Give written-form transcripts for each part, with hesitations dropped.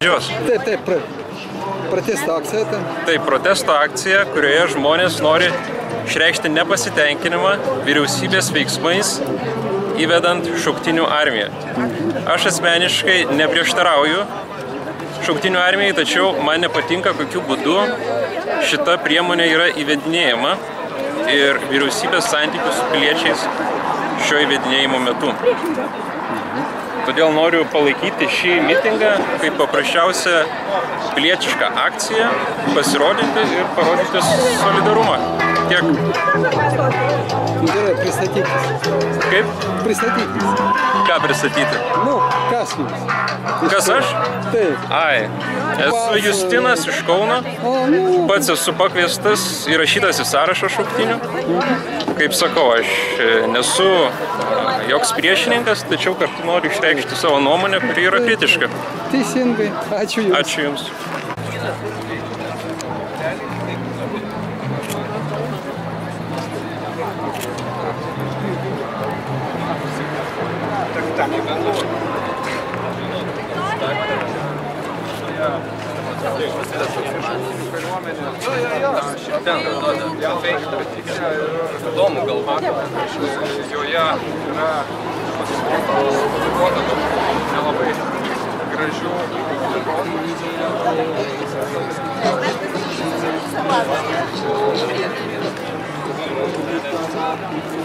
pradžios. Taip, protesto akcija. Tai protesto akcija, kurioje žmonės nori išreikšti nepasitenkinimą vyriausybės veiksmais įvedant šauktinių armiją. Aš asmeniškai neprieštarauju šauktinių armijai, tačiau man nepatinka, kokiu būdu šita priemonė yra įvedinėjama ir vyriausybės santykių su piliečiais šio įvedinėjimo metu. Todėl noriu palaikyti šį mitingą kaip paprasčiausią pilietišką akciją, pasirodyti ir parodyti solidarumą. Tiek. Gerai, pristatykis. Kaip? Pristatykis. Ką pristatyti? Nu, kas jūs? Kas aš? Taip. Ai, esu Justinas iš Kauno. Pats esu pakviestas įrašytas į sąrašą šauktinių. Kaip sakau, aš nesu joks priešininkas, tačiau kartu noriu išreikšti savo nuomonę, kuri yra kritiška. Teisingai. Ačiū Jums. Ačiū Jums. Įdomu galvoti, joje yra nelabai gražių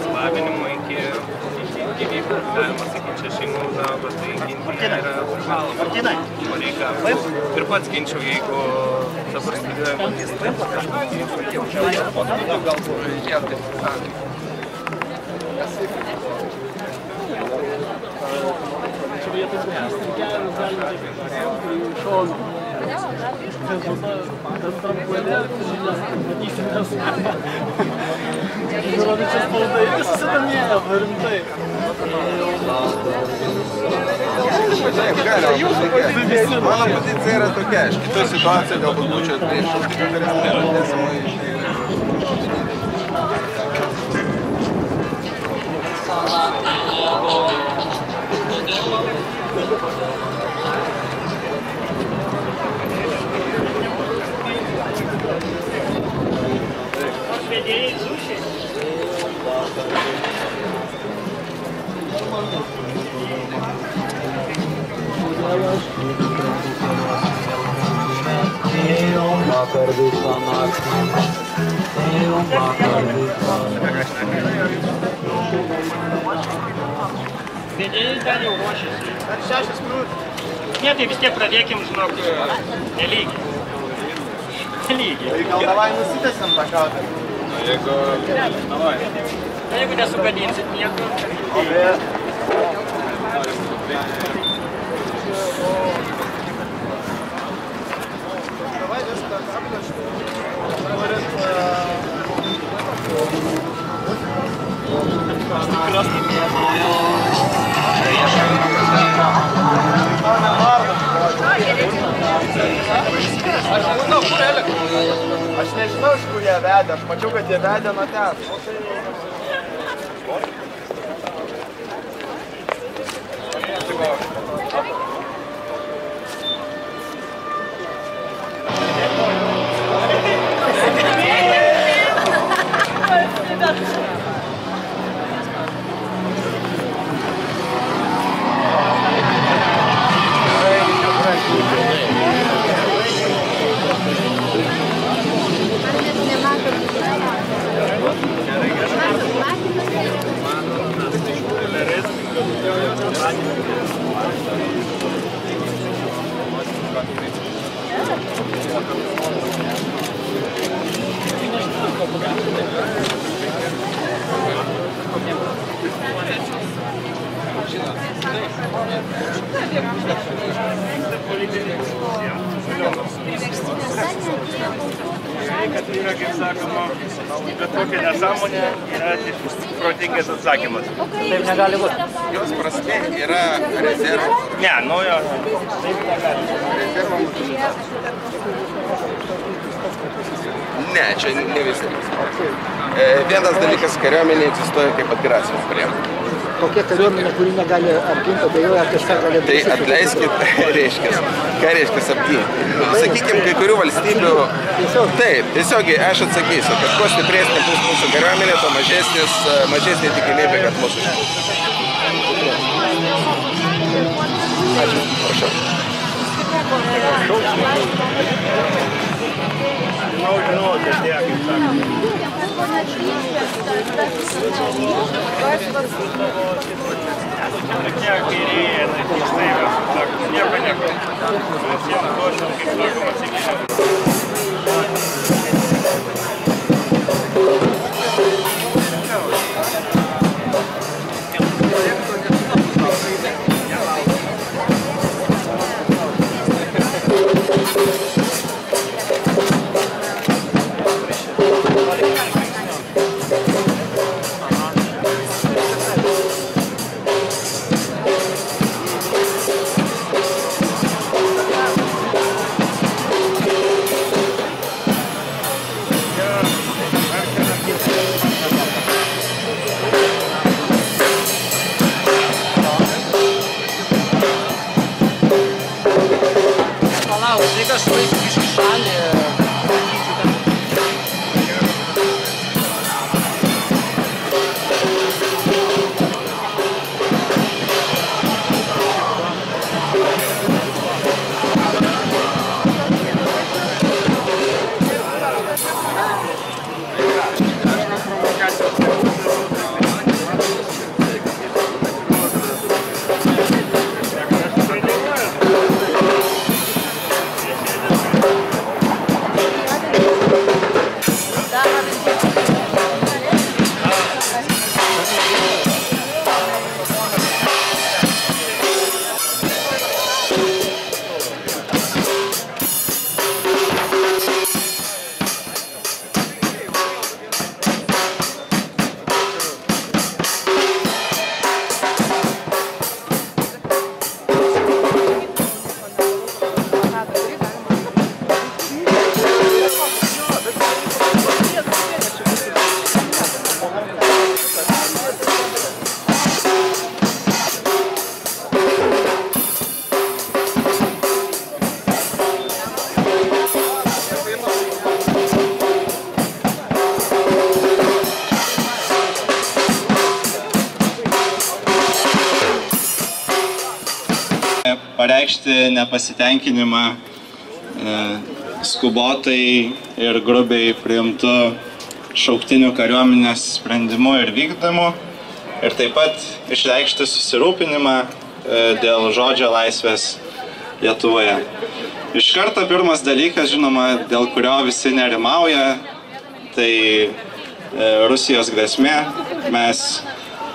slavinimo iki gyvybių, galima sakyti, čia šeimų darbas, tai ginti yra privaloma pareiga. Ir pats ginčiau, jeigu dabar studijuoju magistrą, Mano pozicija yra tokia, aš kitoj situacijoje galbūt būčiau prieš šauktinių kariuomenę. Vedėjai ten jau ruošiasi. Ar 6 minutės? Ne, tai vis tiek pradėkim, žinok, nelygiai. Nelygiai. Tai gal davai nusitęsim tą kadrą? Jeigu... Davai. Jeigu nesugadinsit nieko. Davai viską aptašti. Aš nežinau, iš kur jie vedė, aš mačiau, kad jie vedė nuo ten. Kad yra, kaip sakoma, bet kokia nesąmonė yra protingas atsakymas. Taip negali būti. Jos prasmė yra rezervų. Ne, nu jo. Taip negali. Rezervų mūsų. Ne, čia ne visi. Vienas dalykas, kariuomenė egzistuoja kaip atgrasymo priemonė. kokia kariuomenė, kuri negali apginti, abejoja, kažką gali Tai atleiskit, ką reiškia apginti. Sakykime, kai kurių valstybių... Taip, tiesiogiai aš atsakysiu, kad kuo stipresnė bus mūsų kariuomenė, to mažesnė tikimybė, kad mūsų išmės. Ačiū, prašau. Žinau, kad tiek, kaip sakoma. Tokie kairieji, tai štai mes, sakom, nieko nekalbam. Mes jiems duosim, kaip sakoma, atsiginimą. Pareikšti nepasitenkinimą skubotai ir grubiai priimtų šauktinių kariuomenės sprendimu ir vykdymu ir taip pat išreikšti susirūpinimą dėl žodžio laisvės Lietuvoje. Iš karto pirmas dalykas, žinoma, dėl kurio visi nerimauja, tai Rusijos grėsmė. Mes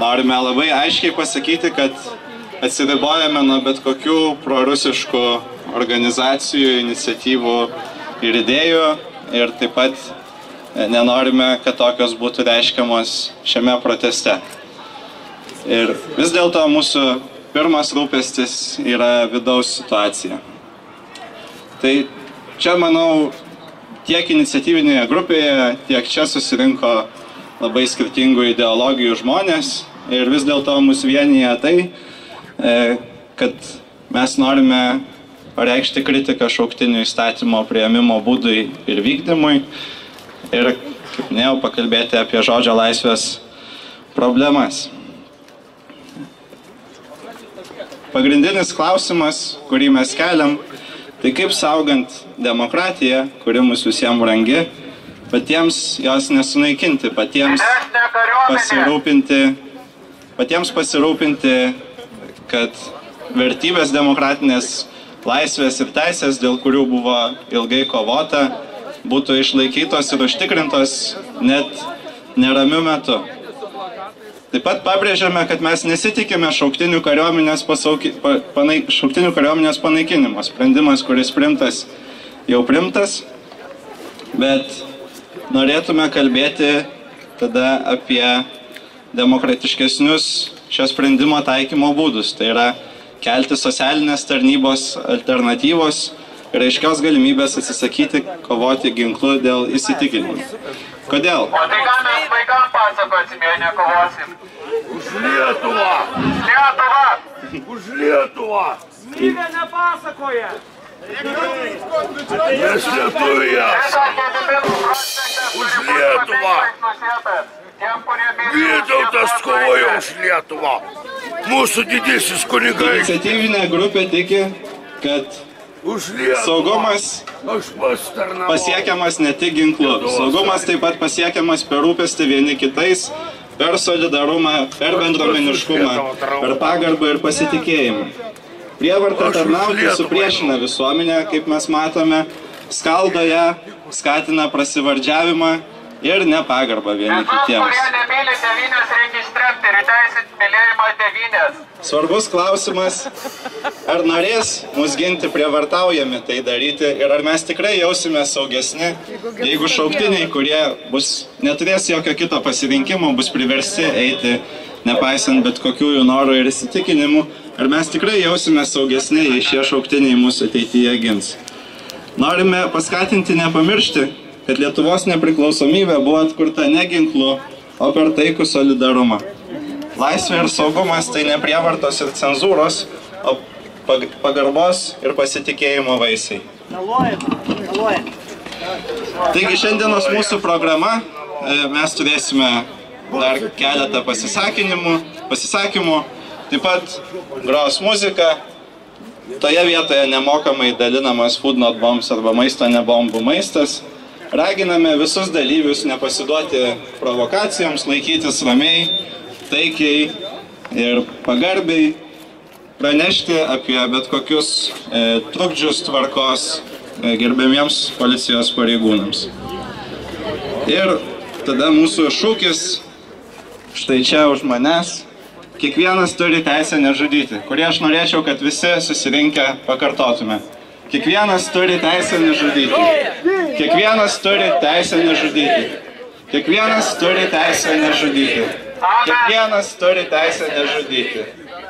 norime labai aiškiai pasakyti, kad atsiribojame nuo bet kokių prorusiškų organizacijų, iniciatyvų ir idėjų ir taip pat nenorime, kad tokios būtų reiškiamos šiame proteste. Ir vis dėlto mūsų pirmas rūpestis yra vidaus situacija. Tai čia, manau, tiek iniciatyvinėje grupėje, tiek čia susirinko labai skirtingų ideologijų žmonės ir vis dėlto mus vienyje tai, kad mes norime pareikšti kritiką šauktinių įstatymo priėmimo būdui ir vykdymui ir, kaip minėjau, pakalbėti apie žodžio laisvės problemas. Pagrindinis klausimas, kurį mes keliam, tai kaip saugant demokratiją, kuri mūsų visiems brangi, patiems jos nesunaikinti, patiems pasirūpinti, kad vertybės demokratinės laisvės ir teisės, dėl kurių buvo ilgai kovota, būtų išlaikytos ir užtikrintos net neramiu metu. Taip pat pabrėžiame, kad mes nesitikime šauktinių kariuomenės panaikinimo. Sprendimas, kuris primtas, jau primtas, bet norėtume kalbėti tada apie demokratiškesnius šio sprendimo taikymo būdus. Tai yra kelti socialinės tarnybos alternatyvos ir aiškios galimybės atsisakyti kovoti ginklu dėl įsitikinimų. Kodėl? O tai ką mes vaikams pasakosim, jei nekovosim? Lietuvą! Lietuvą! Už Lietuvą! Myga nepasakoja! Mes Lietuvoje! Už Lietuvą! Vytautas kovojo už Lietuvą! Mūsų didysis kunigai! Iniciatyvinė grupė tiki, kad saugumas pasiekiamas ne tik ginklu. Saugumas taip pat pasiekiamas per rūpestį vieni kitais, per solidarumą, per bendruomeniškumą, per pagarbą ir pasitikėjimą. Prievarta tarnauti supriešina visuomenę, kaip mes matome, skaldo ją, skatina prasivardžiavimą ir nepagarbą vieni kitiems. Svarbus klausimas, ar norės mus ginti prievartaujami tai daryti ir ar mes tikrai jausime saugesni, jeigu šauktiniai, kurie neturės jokio kito pasirinkimo, bus priversti eiti, nepaisant bet kokių jų norų ir įsitikinimų, ar mes tikrai jausime saugesni, jei šie šauktiniai mūsų ateityje gins. Norime paskatinti nepamiršti, kad Lietuvos nepriklausomybė buvo atkurta ne ginklu, o per taikų solidarumą. Laisvė ir saugumas tai ne prievartos ir cenzūros, o pagarbos ir pasitikėjimo vaisiai. Taigi šiandienos mūsų programa, mes turėsime dar keletą pasisakymų, taip pat gros muzika, toje vietoje nemokamai dalinamas Food Not Bombs arba maisto ne bombų maistas. Raginame visus dalyvius nepasiduoti provokacijoms, laikytis ramiai, taikiai ir pagarbiai, pranešti apie bet kokius trukdžius tvarkos gerbiamiems policijos pareigūnams. Ir tada mūsų šūkis, štai čia už manęs, kiekvienas turi teisę nežudyti, kurį aš norėčiau, kad visi susirinkę pakartotume. Kiekvienas turi teisę nežudyti. Kiekvienas turi teisę nežudyti. Kiekvienas turi teisę nežudyti. Kiekvienas turi teisę nežudyti.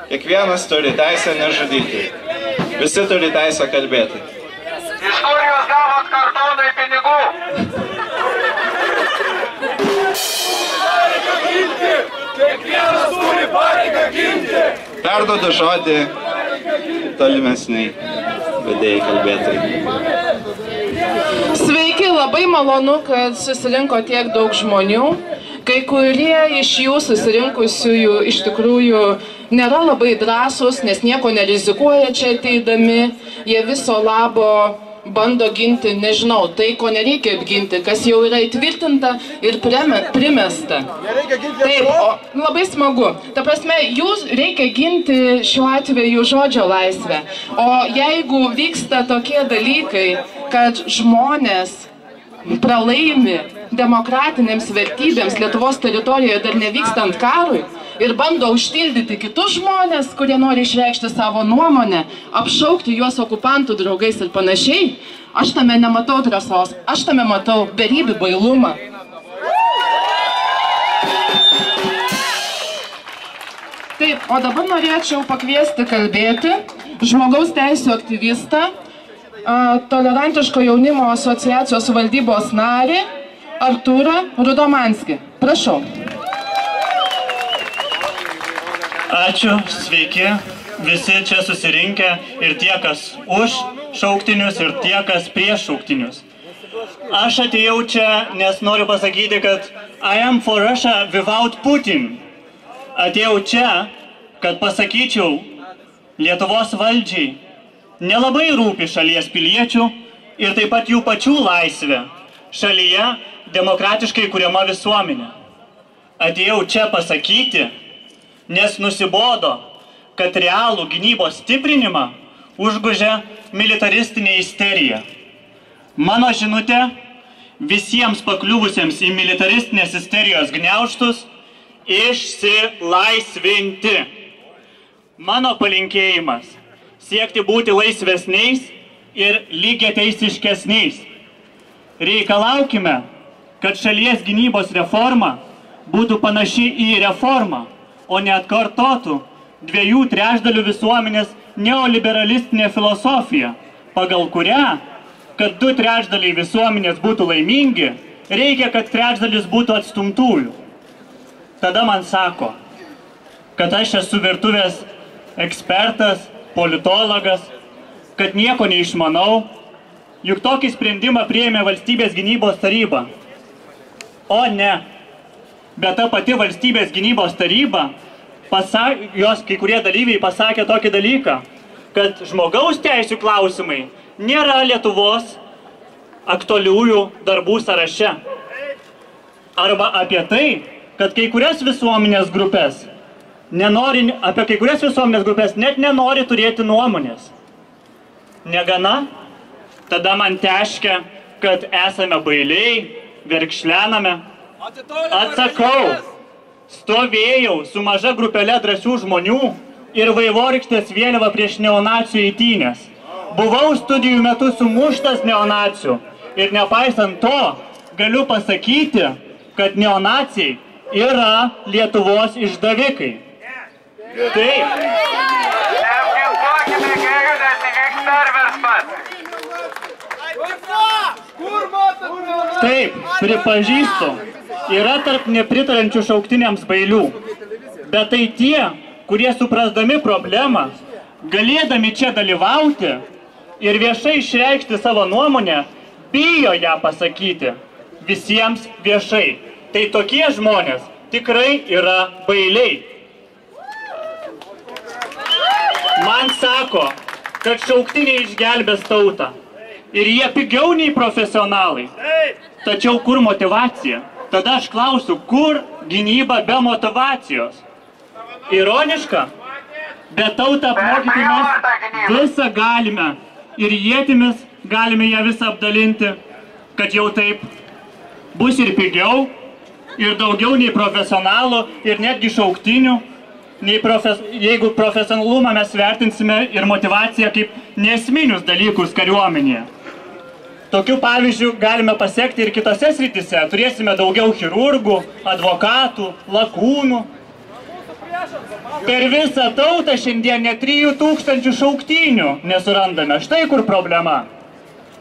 Kiekvienas turi teisę nežudyti. Visi turi teisę kalbėti. Iš kur jūs gavot kartonai pinigų? Kiekvienas turi pareigą ginti! Perduodu žodį tolimesniai vedėjai kalbėtojai. Sveiki, labai malonu, kad susirinko tiek daug žmonių. Kai kurie iš jų susirinkusiųjų iš tikrųjų nėra labai drąsūs, nes nieko nerizikuoja čia ateidami. Jie viso labo bando ginti, nežinau, tai, ko nereikia apginti, kas jau yra įtvirtinta ir primesta. Taip, labai smagu. Ta prasme, jūs reikia ginti šiuo atveju žodžio laisvę. O jeigu vyksta tokie dalykai, kad žmonės pralaimi demokratinėms vertybėms Lietuvos teritorijoje dar nevykstant karui ir bando užtildyti kitus žmonės, kurie nori išreikšti savo nuomonę, apšaukti juos okupantų draugais ir panašiai, aš tame nematau drąsos, aš tame matau beribį bailumą. Taip, o dabar norėčiau pakviesti kalbėti žmogaus teisių aktyvistą, Tolerantiško jaunimo asociacijos valdybos narį Artūrą Rudomanskį. Prašau. Ačiū, sveiki, visi čia susirinkę ir tie, kas už šauktinius ir tie, kas prieš šauktinius. Aš atėjau čia, nes noriu pasakyti, kad I am for Russia without Putin. Atėjau čia, kad pasakyčiau Lietuvos valdžiai, nelabai rūpi šalies piliečių ir taip pat jų pačių laisvė šalyje demokratiškai kuriama visuomenė. Atėjau čia pasakyti, nes nusibodo, kad realų gynybos stiprinimą užgožia militaristinė isterija. Mano žinutė visiems pakliuvusiems į militaristinės isterijos gniaužtus - išsilaisvinti. Mano palinkėjimas - siekti būti laisvesniais ir lygiateisiškesniais. Reikalaukime, kad šalies gynybos reforma būtų panaši į reformą, o ne atkartotų 2/3 visuomenės neoliberalistinė filosofija, pagal kurią, kad 2/3 visuomenės būtų laimingi, reikia, kad 1/3 būtų atstumtųjų. Tada man sako, kad aš esu virtuvės ekspertas, politologas, kad nieko neišmanau, juk tokį sprendimą priėmė Valstybės gynybos taryba. O ne, bet ta pati Valstybės gynybos taryba, jos kai kurie dalyviai pasakė tokį dalyką, kad žmogaus teisių klausimai nėra Lietuvos aktualiųjų darbų sąraše. Arba apie tai, kad kai kurias visuomenės grupės net nenori turėti nuomonės. Negana, tada man teškia, kad esame bailiai, verkšlename. Atsakau, stovėjau su maža grupelė drąsių žmonių ir vaivorykštės vėliava prieš neonacijų eitynės. Buvau studijų metu sumuštas neonacijų ir nepaisant to galiu pasakyti, kad neonacijai yra Lietuvos išdavikai. Taip. Neapginkluokime gerių, nes įvyks perversmas. Taip, pripažįstu, yra tarp nepritarančių šauktiniams bailių. Bet tai tie, kurie suprasdami problemą, galėdami čia dalyvauti ir viešai išreikšti savo nuomonę, bijo ją pasakyti visiems viešai. Tai tokie žmonės tikrai yra bailiai. Man sako, kad šauktiniai išgelbės tautą. Ir jie pigiau nei profesionalai. Tačiau kur motivacija? Tada aš klausiu, kur gynyba be motivacijos? Ironiška, bet tautą apmokyti mes visą galime. Ir ietimis galime ją visą apdalinti, kad jau taip bus ir pigiau, ir daugiau nei profesionalų, ir netgi šauktinių. Jeigu profesionalumą mes vertinsime ir motivaciją kaip neesminius dalykus kariuomenėje. Tokių pavyzdžių galime pasiekti ir kitose srityse. Turėsime daugiau chirurgų, advokatų, lakūnų. Per visą tautą šiandien net 3000 šauktinių nesurandame. Štai kur problema.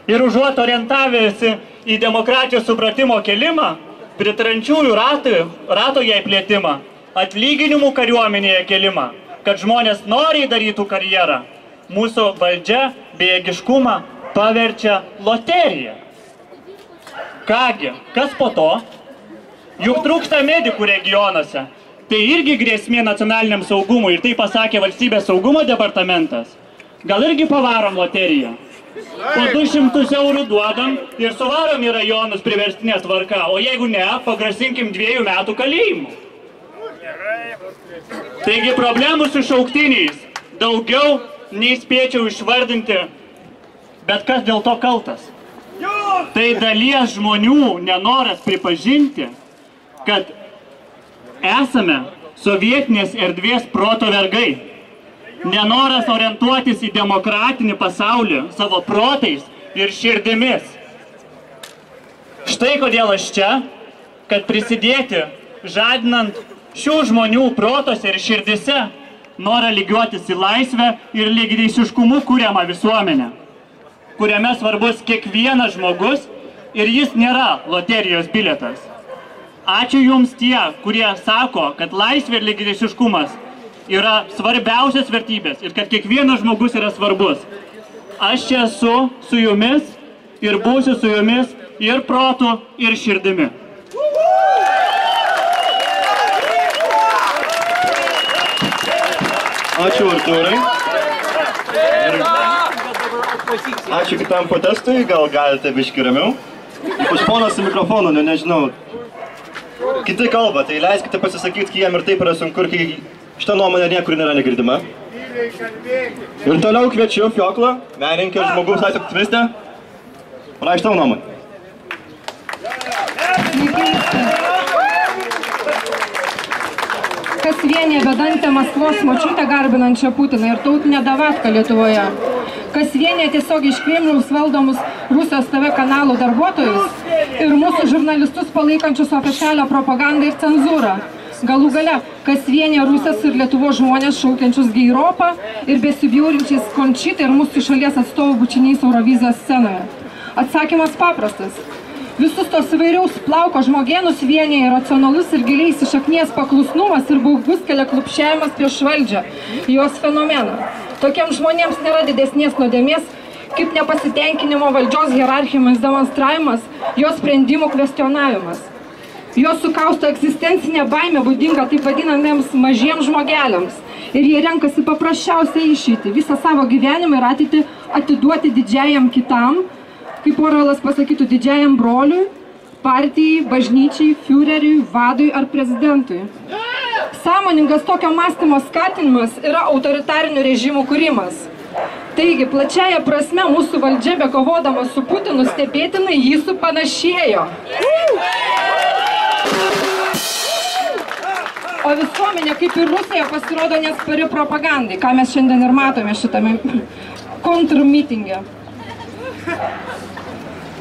Ir užuot orientavęsi į demokratijos supratimo kelimą, pritarančiųjų rato jai plėtimą, atlyginimų kariuomenėje kelimą, kad žmonės noriai darytų karjerą, mūsų valdžia bejėgiškumą paverčia loteriją. Kągi, kas po to? Juk trūksta medikų regionuose. Tai irgi grėsmė nacionaliniam saugumui ir tai pasakė Valstybės saugumo departamentas. Gal irgi pavarom loteriją? Po 200 eurų duodam ir suvarom į rajonus priverstinė tvarka, o jeigu ne, pagrasinkim 2 metų kalėjimų. Taigi problemų su šauktiniais daugiau nei spėčiau išvardinti, bet kas dėl to kaltas? Tai dalies žmonių nenoras pripažinti, kad esame sovietinės erdvės proto vergai. Nenoras orientuotis į demokratinį pasaulį savo protais ir širdimis. Štai kodėl aš čia, kad prisidėti žadinant šių žmonių protose ir širdise norą lygiuotis į laisvę ir lygiateisiškumu kuriamą visuomenę, kuriame svarbus kiekvienas žmogus ir jis nėra loterijos bilietas. Ačiū jums tie, kurie sako, kad laisvė ir lygiateisiškumas yra svarbiausias vertybės ir kad kiekvienas žmogus yra svarbus. Aš čia esu su jumis ir būsiu su jumis ir protu, ir širdimi. Ačiū Artūrai. Ačiū kitam protestui, gal galite biškį ramiau. Ypač ponas su mikrofonu, nežinau. Kiti kalba, tai leiskite pasisakyti, kai jam ir taip yra sunku, kai šitą nuomonę niekur nėra negirdima. Ir toliau kviečiu Fioklą, menininkę ir žmogaus teisių aktyvistę. Paraikšt tavo nuomonę. Kas vienė bedantę Maskvos močiutę garbinančią Putiną ir tautinę davatką Lietuvoje. Kas vienė tiesiog iš Kremliaus valdomus Rusijos TV kanalų darbuotojus ir mūsų žurnalistus palaikančius oficialią propagandą ir cenzūrą. Galų gale, kas vienė Rusijos ir Lietuvos žmonės šaukiančius geiropą ir besibjaurinčiais Končitą ir mūsų šalies atstovų bučiniais Eurovizijos scenoje. Atsakymas paprastas. Visus tos įvairiaus plauko žmogienus vienyje racionalus ir giliai įsišaknėjęs paklusnumas ir baugus keliaklupščiavimas prieš valdžią, jos fenomeną. Tokiems žmonėms nėra didesnės nuodėmės, kaip nepasitenkinimo valdžios hierarchijomis demonstravimas, jos sprendimų kvestionavimas. Jos sukausto egzistencinė baimė būdinga taip vadinamiems mažiems žmogeliams. Ir jie renkasi paprasčiausią išeitį, visą savo gyvenimą ir ateitį atiduoti didžiajam kitam, kaip Orvelas pasakytų, didžiajam broliui, partijai, bažnyčiai, fiureriui, vadui ar prezidentui. Sąmoningas tokio mąstymo skatinimas yra autoritarinių režimų kūrimas. Taigi, plačiaja prasme, mūsų valdžia, bekovodama su Putinu, stebėtinai jį supanašėjo. O visuomenė, kaip ir Rusija, pasirodo neatspari propagandai, ką mes šiandien ir matome šitame kontrmitinge.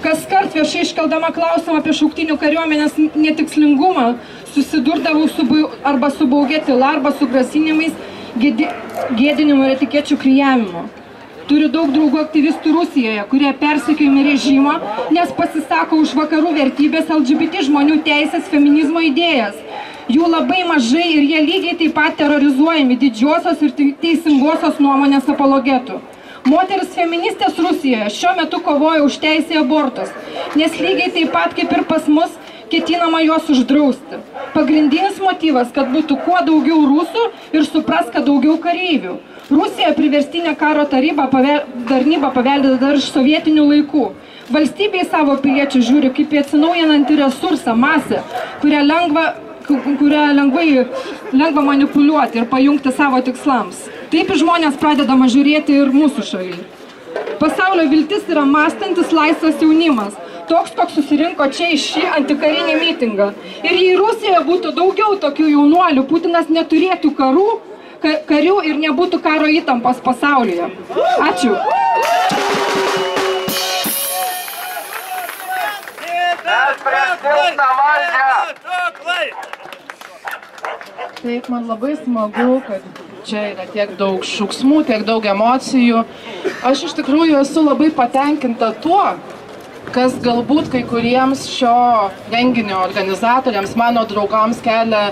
Kaskart viešai iškeldama klausimą apie šauktinių kariuomenės netikslingumą, susidurdavau arba su baugia tyla, arba su grasinimais, gėdinimu ir etikečių kryjavimu. Turiu daug draugų aktyvistų Rusijoje, kurie persekiojami režimo, nes pasisako už vakarų vertybės, LGBT žmonių teisės, feminizmo idėjas. Jų labai mažai ir jie lygiai taip pat terrorizuojami didžiosios ir teisingosios nuomonės apologetų. Moteris feministės Rusijoje šiuo metu kovoja už teisę į abortus, nes lygiai taip pat kaip ir pas mus ketinama juos uždrausti. Pagrindinis motyvas, kad būtų kuo daugiau rusų ir supras, kad daugiau kareivių. Rusija priverstinė karo tarnybą paveldė dar iš sovietinių laikų. Valstybė į savo piliečių žiūri kaip į atsinaujinantį resursą, masę, kurią lengva manipuliuoti ir pajungti savo tikslams. Taip žmonės pradedama žiūrėti ir mūsų šalyje. Pasaulio viltis yra mąstantis laisvas jaunimas, toks, koks susirinko čia į šį antikarinį mitingą. Ir jei Rusijoje būtų daugiau tokių jaunuolių, Putinas neturėtų karių ir nebūtų karo įtampos pasaulyje. Ačiū. Taip, man labai smagu, kad čia yra tiek daug šūksmų, tiek daug emocijų. Aš iš tikrųjų esu labai patenkinta tuo, kas galbūt kai kuriems šio renginio organizatoriams, mano draugams kelia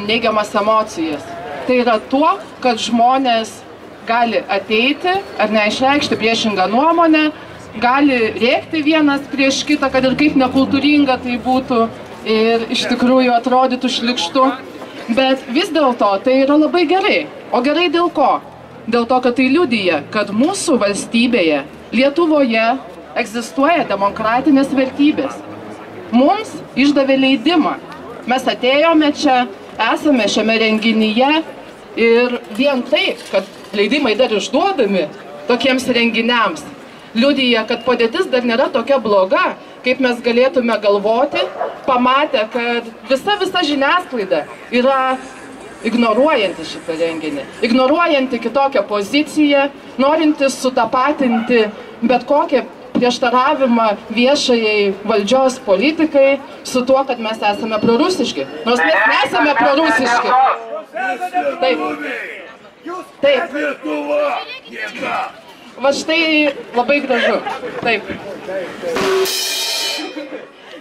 neigiamas emocijas. Tai yra tuo, kad žmonės gali ateiti ar neišreikšti priešingą nuomonę, gali rėkti vienas prieš kitą, kad ir kaip nekultūringa tai būtų ir iš tikrųjų atrodytų šlykštu. Bet vis dėlto tai yra labai gerai. O gerai dėl ko? Dėl to, kad tai liudija, kad mūsų valstybėje, Lietuvoje, egzistuoja demokratinės vertybės. Mums išdavė leidimą. Mes atėjome čia, esame šiame renginyje ir vien tai, kad leidimai dar išduodami tokiems renginiams, liudija, kad padėtis dar nėra tokia bloga, kaip mes galėtume galvoti, pamatę, kad visa žiniasklaida yra ignoruojanti šitą renginį, ignoruojanti kitokią poziciją, norinti sutapatinti bet kokią prieštaravimą viešajai valdžios politikai su tuo, kad mes esame prorusiški. Nors mes nesame prorusiški. Taip. Taip. Va štai labai gražu. Taip.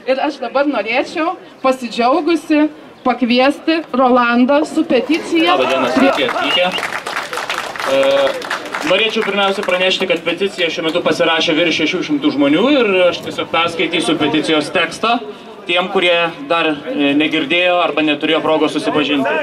Ir aš dabar norėčiau pasidžiaugusi pakviesti Rolandą su peticija. Labą dieną, sveiki atvykę. Norėčiau pirmiausia pranešti, kad peticiją šiuo metu pasirašė virš 600 žmonių ir aš tiesiog perskaitysiu peticijos tekstą tiem, kurie dar negirdėjo arba neturėjo progos susipažinti.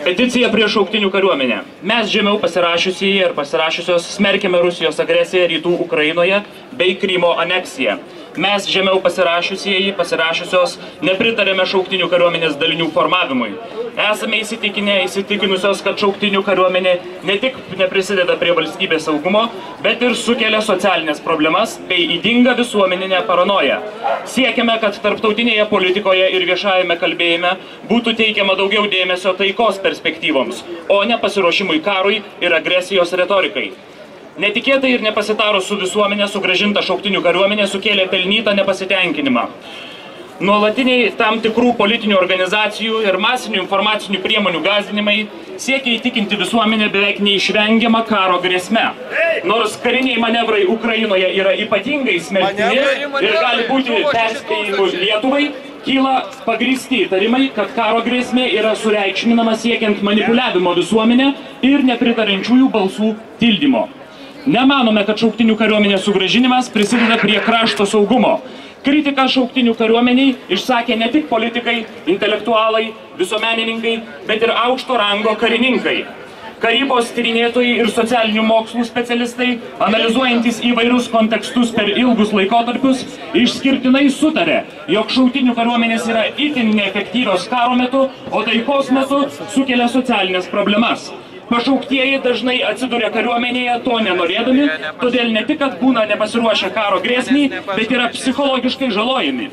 Peticija prieš šauktinių kariuomenę. Mes žemiau pasirašiusieji ir pasirašiusios smerkėme Rusijos agresiją rytų Ukrainoje bei Krymo aneksiją. Mes žemiau pasirašiusios nepritarėme šauktinių kariuomenės dalinių formavimui. Esame įsitikinusios, kad šauktinių kariuomenė ne tik neprisideda prie valstybės saugumo, bet ir sukelia socialinės problemas bei ydingą visuomeninę paranoją. Siekiame, kad tarptautinėje politikoje ir viešajame kalbėjime būtų teikiama daugiau dėmesio taikos perspektyvoms, o ne pasiruošimui karui ir agresijos retorikai. Netikėtai ir nepasitarus su visuomenė sugrąžinta šauktinių kariuomenė sukėlė pelnytą nepasitenkinimą. Nuolatiniai tam tikrų politinių organizacijų ir masinių informacinių priemonių gąsdinimai siekia įtikinti visuomenę beveik neišvengiamą karo grėsme. Nors kariniai manevrai Ukrainoje yra ypatingai smerktini ir gali būti perspėjimų Lietuvai, kyla pagrįsti įtarimai, kad karo grėsmė yra sureikšminama siekiant manipuliavimo visuomenę ir nepritarančiųjų balsų tildymo. Nemanome, kad šauktinių kariuomenės sugrąžinimas prisideda prie krašto saugumo. Kritiką šauktinių kariuomeniai išsakė ne tik politikai, intelektualai, visuomenininkai, bet ir aukšto rango karininkai. Karybos tyrinėtojai ir socialinių mokslų specialistai, analizuojantis įvairius kontekstus per ilgus laikotarpius, išskirtinai sutarė, jog šauktinių kariuomenės yra itin neefektyvios karo metu, o taikos metu sukelia socialinės problemas. Pašauktieji dažnai atsiduria kariuomenėje to nenorėdami, todėl ne tik, kad būna nepasiruošę karo grėsmei, bet yra psichologiškai žalojami.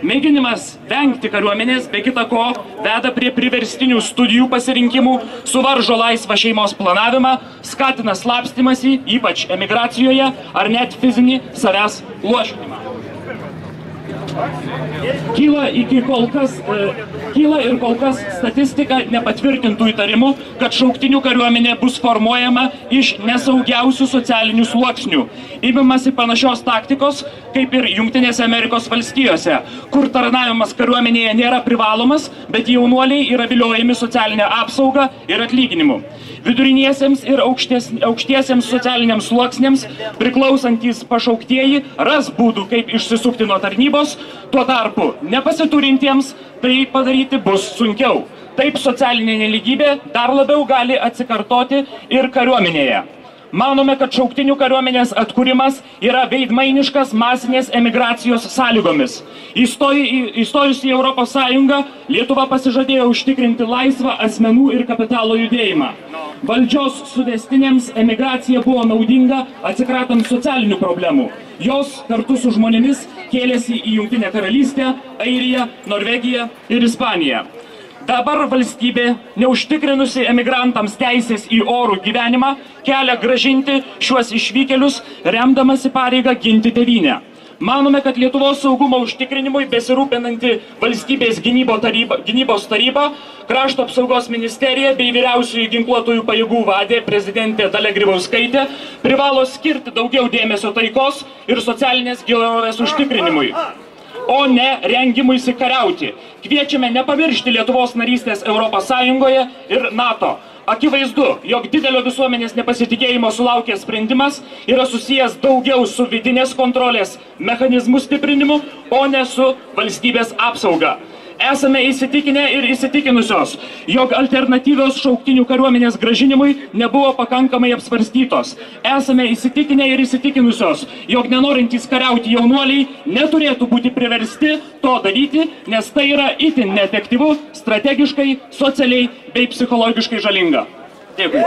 Mėginimas vengti kariuomenės, be kita ko, veda prie priverstinių studijų pasirinkimų, suvaržo laisvą šeimos planavimą, skatina slapstymąsi, ypač emigracijoje, ar net fizinį savęs luošinimą. Kyla ir kol kas statistika nepatvirtintų įtarimų, kad šauktinių kariuomenė bus formuojama iš nesaugiausių socialinių sluoksnių. Imamasi panašios taktikos, kaip ir Jungtinėse Amerikos valstijose, kur tarnavimas kariuomenėje nėra privalomas, bet jaunuoliai yra viliojami socialinę apsaugą ir atlyginimu. Viduriniesiems ir aukštiesiems socialiniams sluoksniams priklausantys pašauktieji ras būdų, kaip išsisukti nuo tarnybos, tuo tarpu nepasiturintiems tai padaryti bus sunkiau. Taip socialinė nelygybė dar labiau gali atsikartoti ir kariuomenėje. Manome, kad šauktinių kariuomenės atkūrimas yra veidmainiškas masinės emigracijos sąlygomis. Įstojus į Europos Sąjungą, Lietuva pasižadėjo užtikrinti laisvą asmenų ir kapitalo judėjimą. Valdžios suvestinėms emigracija buvo naudinga atsikratant socialinių problemų. Jos kartu su žmonėmis kėlėsi į Jungtinę karalystę, Airiją, Norvegiją ir Ispaniją. Dabar valstybė, neužtikrinusi emigrantams teisės į orų gyvenimą, kelia grąžinti šiuos išvykėlius, remdamasi pareigą ginti tėvynę. Manome, kad Lietuvos saugumo užtikrinimui besirūpinanti valstybės gynybos taryba, Krašto apsaugos ministerija bei vyriausiųjų ginkluotųjų pajėgų vadė prezidentė Dalia Grybauskaitė privalo skirti daugiau dėmesio taikos ir socialinės gerovės užtikrinimui, o ne rengimuisi kariauti. Kviečiame nepamiršti Lietuvos narystės Europos Sąjungoje ir NATO. Akivaizdu, jog didelio visuomenės nepasitikėjimo sulaukęs sprendimas yra susijęs daugiau su vidinės kontrolės mechanizmų stiprinimu, o ne su valstybės apsauga. Esame įsitikinę ir įsitikinusios, jog alternatyvios šauktinių kariuomenės grąžinimui nebuvo pakankamai apsvarstytos. Esame įsitikinę ir įsitikinusios, jog nenorintys kariauti jaunuoliai neturėtų būti priversti to daryti, nes tai yra itin neefektyvu, strategiškai, socialiai bei psichologiškai žalinga. Dėkui.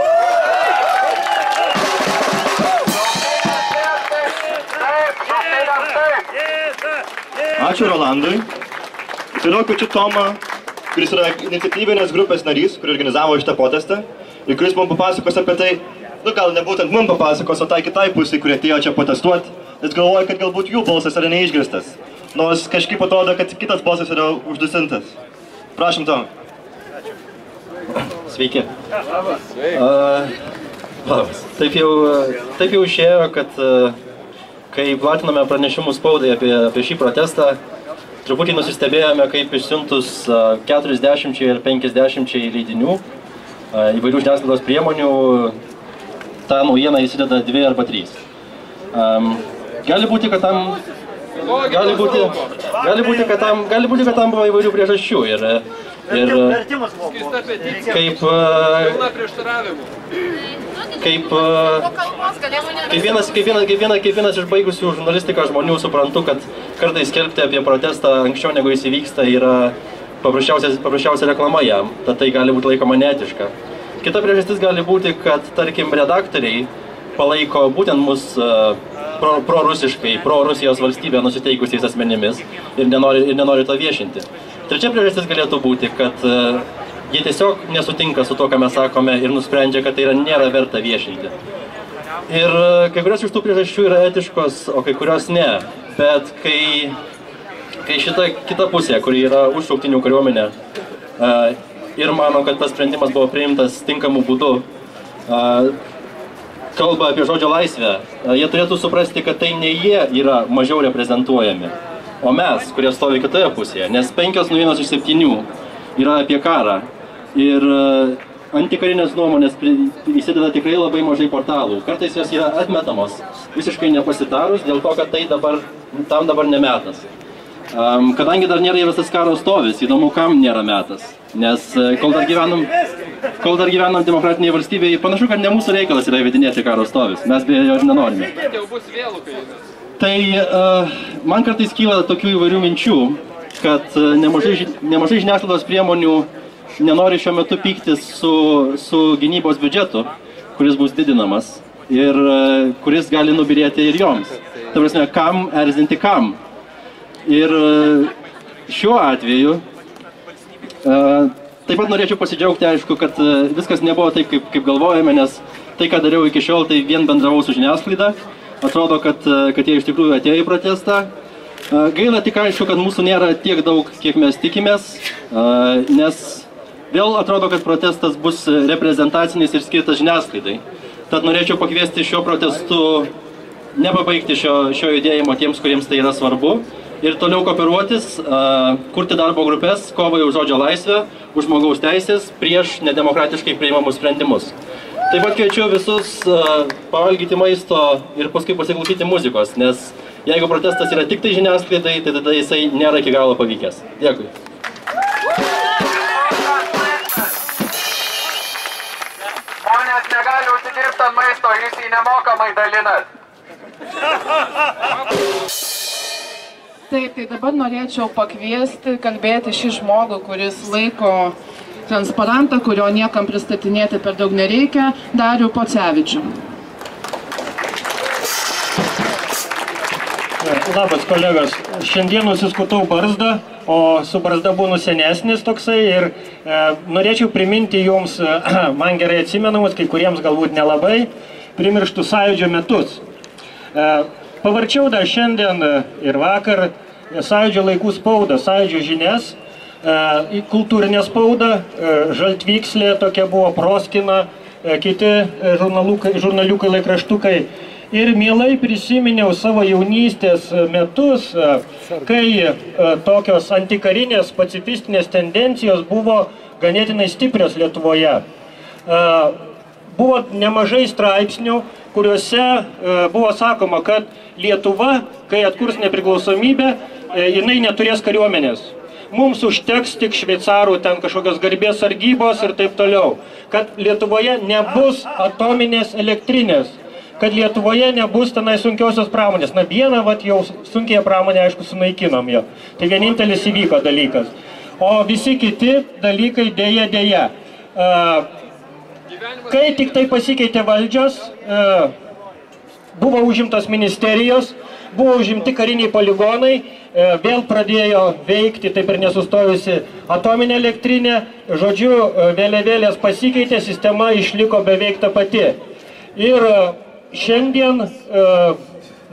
Ačiū Rolandui. Toliau kviečiu Tomą, kuris yra iniciatyvinės grupės narys, kuris organizavo šitą protestą ir kuris mums papasakos apie tai, gal ne būtent mums papasakos, o tai kitai pusai, kurie atėjo čia protestuoti, nes galvoja, kad galbūt jų balsas yra neišgirstas, nors kažkaip atrodo, kad kitas balsas yra uždusintas. Prašom, Tom. Sveiki. Taip jau išėjo, kad kai platiname pranešimus spaudai apie šį protestą, truputį nusistebėjome, kaip išsiuntus 40 ir 50 leidinių įvairių žiniasklaidos priemonių, tą naujieną įsideda 2 arba 3. Gali būti, kad tam buvo įvairių priežasčių ir kaip vienas iš baigusių žurnalistiką žmonių suprantu, kad kartais skelbti apie protestą anksčiau negu jis įvyksta yra paprasčiausia reklama jam, tad tai gali būti laikoma neetiška. Kita priežastis gali būti, kad, tarkim, redaktoriai palaiko būtent mus prorusiškai, pro-Rusijos valstybę nusiteikusiais asmenimis ir nenori to viešinti. Trečia priežastis galėtų būti, kad jie tiesiog nesutinka su to, ką mes sakome ir nusprendžia, kad tai nėra verta viešinti. Ir kai kurios iš tų priežasčių yra etiškos, o kai kurios ne. Bet kai šita kita pusė, kuri yra už šauktinių kariuomenę, ir mano, kad tas sprendimas buvo priimtas tinkamu būdu, kalba apie žodžio laisvę, jie turėtų suprasti, kad tai ne jie yra mažiau reprezentuojami, o mes, kurie stovi kitoje pusėje, nes 5 naujienos iš 7 yra apie karą ir antikarinės nuomonės įsideda tikrai labai mažai portalų. Kartais jos yra atmetamos, visiškai nepasitarus, dėl to, kad tam dabar nemetas. Kadangi dar nėra įvestas karo stovis, įdomu, kam nėra metas. Nes kol dar gyvenam demokratinėje valstybėje, panašu, kad ne mūsų reikalas yra įvedinėti karo stovis. Mes beje jo ir nenorime. Tai man kartais kyla tokių įvairių minčių, kad nemažai žiniasklaidos priemonių nenori šiuo metu pyktis su gynybos biudžetu, kuris bus didinamas ir kuris gali nubirėti ir joms. Ta prasme, kam erzinti kam. Ir šiuo atveju taip pat norėčiau pasidžiaugti, aišku, kad viskas nebuvo taip, kaip galvojame, nes tai, ką dariau iki šiol, tai vien bendravau su žiniasklaida. Atrodo, kad jie iš tikrųjų atėjo į protestą. Gaila tik aišku, kad mūsų nėra tiek daug, kiek mes tikimės, nes vėl atrodo, kad protestas bus reprezentacinis ir skirtas žiniasklaidai. Tad norėčiau pakviesti šiuo protestu nepabaigti šio judėjimo tiems, kuriems tai yra svarbu, ir toliau kooperuotis, kurti darbo grupės, kovai už žodžio laisvę, už žmogaus teisės, prieš nedemokratiškai priimamus sprendimus. Taip pat kviečiu visus pavalgyti maisto ir paskui pasiklausyti muzikos, nes jeigu protestas yra tik tai žiniasklaidai, tai tada jisai nėra iki galo pavykęs. Dėkui. Žmonės negali užsidirbti ant maisto, jūs jį nemokamai dalinat. Taip, tai dabar norėčiau pakviesti, kalbėti šį žmogų, kuris laiko transparantą, kurio niekam pristatinėti per daug nereikia, Darių Pocevičių. Labas, kolegos. Šiandien nusiskutau barzdą, o su barzda būnu senesnis toksai ir norėčiau priminti jums, man gerai atsimenamus, kai kuriems galbūt nelabai, primirštų Sąjūdžio metus. Pavarčiau dar šiandien ir vakar Sąjūdžio laikų spaudą, Sąjūdžio žinias, kultūrinę spaudą, Žaltvykslė tokia buvo, Proskina, kiti žurnaliukai, laikraštukai. Ir mielai prisiminiau savo jaunystės metus, kai tokios antikarinės, pacifistinės tendencijos buvo ganėtinai stiprios Lietuvoje. Buvo nemažai straipsnių, kuriuose buvo sakoma, kad Lietuva, kai atkurs nepriklausomybę, jinai neturės kariuomenės. Mums užteks tik šveicarų ten kažkokios garbės sargybos ir taip toliau. Kad Lietuvoje nebus atominės elektrinės. Kad Lietuvoje nebus tenai sunkiosios pramonės. Na, vieną jau sunkiąją pramonę, aišku, sunaikinom jo. Tai vienintelis įvyko dalykas. O visi kiti dalykai dėja. Kai tik tai pasikeitė valdžios, buvo užimtos ministerijos, buvo užimti kariniai poligonai, vėl pradėjo veikti, taip ir nesustojusi atominė elektrinė. Žodžiu, vėliavėlės pasikeitė, sistema išliko beveik ta pati. Ir šiandien,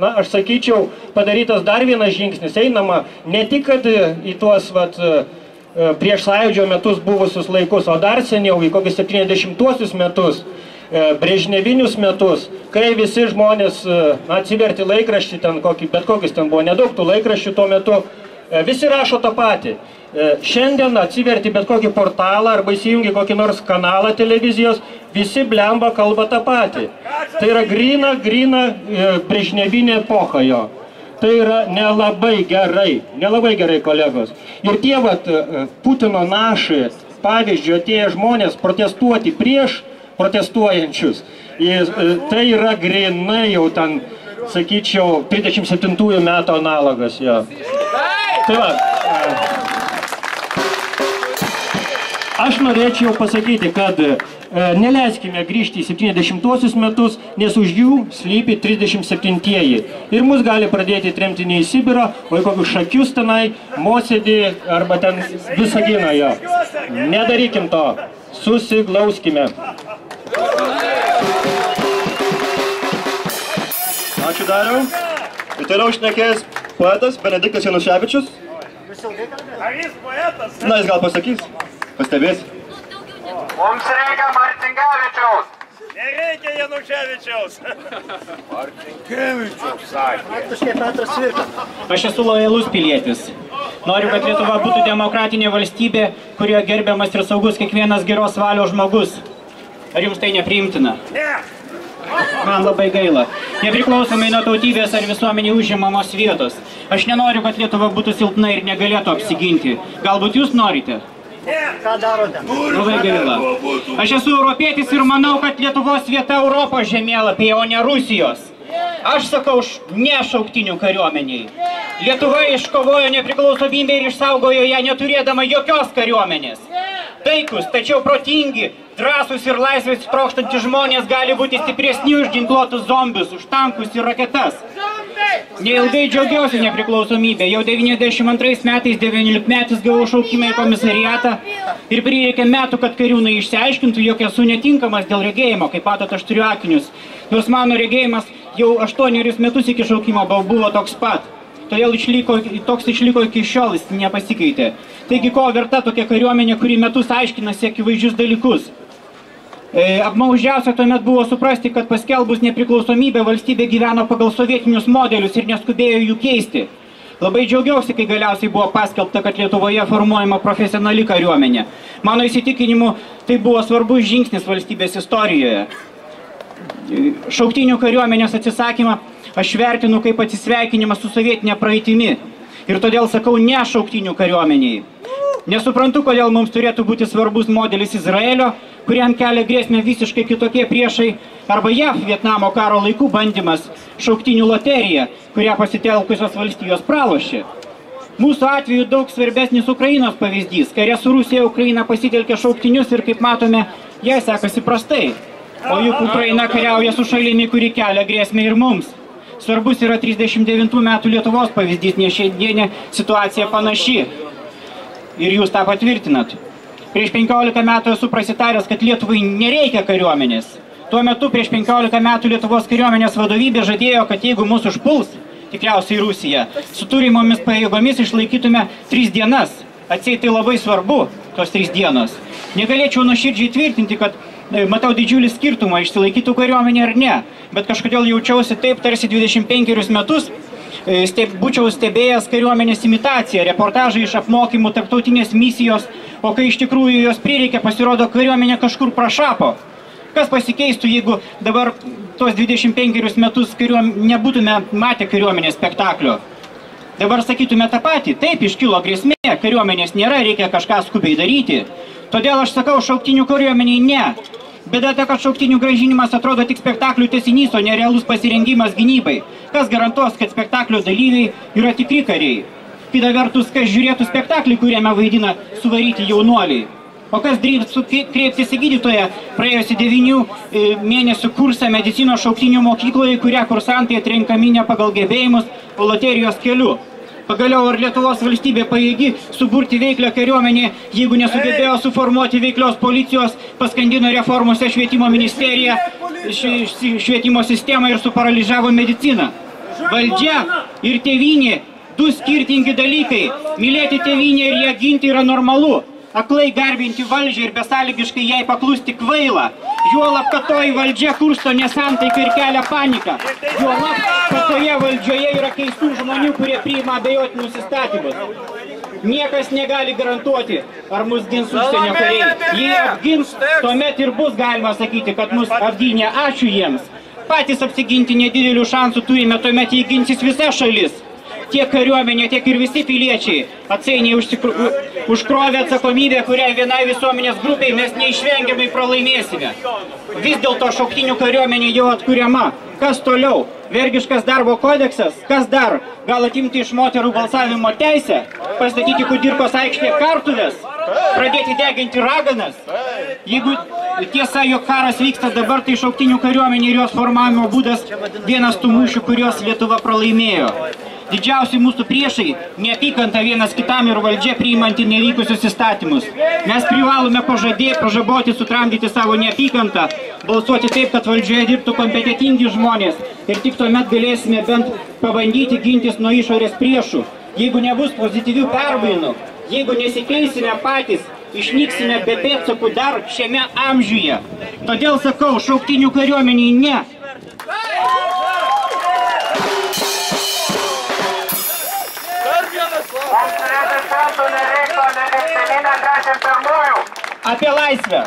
na, aš sakyčiau, padarytas dar vienas žingsnis, einama ne tik kad į tuos prieš Sąjūdžio metus buvusius laikus, o dar seniau, į kokius 70-uosius metus, brežnevinius metus, kai visi žmonės atsiverti laikraštį, bet kokius ten buvo, nedaug tų laikraščių tuo metu, visi rašo tą patį. Šiandien atsiverti bet kokį portalą arba įsijungi kokį nors kanalą televizijos, visi blemba kalba tą patį. Tai yra grina brežnevinė epocha jo. Tai yra nelabai gerai, kolegos. Ir tie Putino našai, pavyzdžiui, atėję žmonės protestuoti prieš protestuojančius, tai yra grinai jau ten, sakyčiau, 37 metų analogas jo. Tai va, aš norėčiau pasakyti, kad neleiskime grįžti į 70-uosius metus, nes už jų slypi 37-ieji. Ir mus gali pradėti tremti ne į Sibirą, o į kokius šakius tenai, Mosėdį arba ten Visaginą jo. Nedarykim to. Susiglauskime. Ačiū, Dariau. Ir toliau šnekės poetas Benediktas Januševičius. Ar jis poetas? Na, jis gal pasakys. Pastebės. Mums reikia Marcinkevičiaus. Nereikia Januševičiaus. Marcinkevičiaus sakė. Aš esu lojalus pilietis. Noriu, kad Lietuva būtų demokratinė valstybė, kurioje gerbiamas ir saugus kiekvienas geros valios žmogus. Ar jums tai nepriimtina? Ne. Man labai gaila. Nepriklausomai nuo tautybės ar visuomenį užimamos vietos. Aš nenoriu, kad Lietuva būtų silpna ir negalėtų apsiginti. Galbūt jūs norite? Ne. Ką darote? Labai gaila. Aš esu europietis ir manau, kad Lietuvos vieta Europos žemėlapyje, o ne Rusijos. Aš sakau ne šauktinių kariuomeniai. Lietuva iškovojo nepriklausomybę ir išsaugojo ją neturėdama jokios kariuomenės. Taikus, tačiau protingi, drąsūs ir laisvės trokštantys žmonės gali būti stipresni už ginkluotus zombius, už tankus ir raketas. Neilgai džiaugiausi nepriklausomybę. Jau 92 metais 19-metis gavau šaukimą į komisariatą ir prireikė metų, kad kariūnai išsiaiškintų, jog esu netinkamas dėl regėjimo, kaip matot, aš turiu akinius. Nors mano regėjimas jau 8 metus iki šaukimo buvo toks pat. Todėl toks išliko iki šiol, jis nepasikeitė. Taigi, ko verta tokia kariuomenė, kuri metus aiškinasi akivaizdžius dalykus? Apmaudžiausia tuomet buvo suprasti, kad paskelbus nepriklausomybę valstybė gyveno pagal sovietinius modelius ir neskubėjo jų keisti. Labai džiaugiausi, kai galiausiai buvo paskelbta, kad Lietuvoje formuojama profesionali kariuomenė. Mano įsitikinimu, tai buvo svarbus žingsnis valstybės istorijoje. Šauktinių kariuomenės atsisakymą aš vertinu kaip atsisveikinimą su sovietinė praeitimi. Ir todėl sakau ne šauktinių kariuomeniai. Nesuprantu, kodėl mums turėtų būti svarbus modelis Izraelio, kuriam kelia grėsmę visiškai kitokie priešai, arba JAV Vietnamo karo laikų bandymas šauktinių loterija, kurią pasitelkusios valstijos pralošė. Mūsų atveju daug svarbesnis Ukrainos pavyzdys. Kare su Rusija Ukraina pasitelkė šauktinius ir, kaip matome, jai sekasi prastai. O juk Ukraina kariauja su šalimi, kuri kelia grėsmę ir mums. Svarbus yra 39 metų Lietuvos pavyzdys, nes šiandienė situacija panaši. Ir jūs tą patvirtinat. Prieš 15 metų esu prasitaręs, kad Lietuvai nereikia kariuomenės. Tuo metu prieš 15 metų Lietuvos kariuomenės vadovybė žadėjo, kad jeigu mūsų užpuls, tikriausiai Rusija, su turimomis pajėgomis išlaikytume 3 dienas. Atseit tai labai svarbu, tos 3 dienos. Negalėčiau nuoširdžiai tvirtinti, kad matau didžiulį skirtumą, išsilaikytų kariuomenė ar ne, bet kažkodėl jaučiausi taip, tarsi 25 metus būčiau stebėjęs kariuomenės imitaciją, reportažai iš apmokymų tarptautinės misijos, o kai iš tikrųjų jos prireikia, pasirodo kariuomenė kažkur prašapo. Kas pasikeistų, jeigu dabar tos 25 metus nebūtume matę kariuomenės spektaklio? Dabar sakytume tą patį, taip iškilo grėsmė, kariuomenės nėra, reikia kažką skubiai daryti. Todėl aš sakau šauktinių kariuomeniai ne. Bėda ta, kad šauktinių grąžinimas atrodo tik spektaklių tęsinys, o nerealus pasirengimas gynybai. Kas garantuos, kad spektaklio dalyviai yra tikri kariai? Kita vertus, kas žiūrėtų spektaklį, kuriame vaidina suvaryti jaunuoliai? O kas drįstų kreiptis į gydytoją praėjusi 9 mėnesių kursą medicinos šauktinių mokykloje, kurią kursantai atrenkami ne pagal gebėjimus, o loterijos keliu? Pagaliau, ar Lietuvos valstybė pajėgi suburti veiklę kariuomenę, jeigu nesugebėjo suformuoti veiklios policijos, paskandino reformose švietimo ministeriją, švietimo sistemą ir suparaližavo mediciną? Valdžia ir tėvynė – 2 skirtingi dalykai. Mylėti tėvynę ir ją ginti yra normalu. Aklai garbinti valdžią ir besąlygiškai jai paklusti kvaila. Juolab, kad toji valdžia kursto nesantaiką ir kelia paniką. Juolab, kad toje valdžioje yra keistų žmonių, kurie priima abejotinus įstatymus. Niekas negali garantuoti, ar mus gins užsienio kariai. Jei apgins, tuomet ir bus galima sakyti, kad mus apgynė. Ačiū jiems. Patys apsiginti nedidelių šansų turime, tuomet jei ginsis visa šalis. Tiek kariuomenė, tiek ir visi piliečiai atsainiai užkrovė atsakomybę, kuriai vienai visuomenės grupiai mes neišvengiamai pralaimėsime. Vis dėlto šauktinių kariuomenė jau atkuriama. Kas toliau? Vergiškas darbo kodeksas? Kas dar? Gal atimti iš moterų balsavimo teisę? Pastatyti Kudirkos aikštėje kartuves? Pradėti deginti raganas? Jeigu tiesa, jog karas vyksta dabar, tai šauktinių kariuomenė ir jos formavimo būdas vienas tų mūšių, kuriuos Lietuva pralaimėjo. Didžiausi mūsų priešai – neapykanta vienas kitam ir valdžia priimanti nevykusius įstatymus. Mes privalome pažaboti, sutramdyti savo neapykantą, balsuoti taip, kad valdžioje dirbtų kompetentingi žmonės ir tik tuomet galėsime bent pabandyti gintis nuo išorės priešų. Jeigu nebus pozityvių permainų, jeigu nesikeisime patys išnyksime be pėdsakų dar šiame amžiuje. Todėl sakau, šauktinių kariuomeniai ne. Apie laisvę.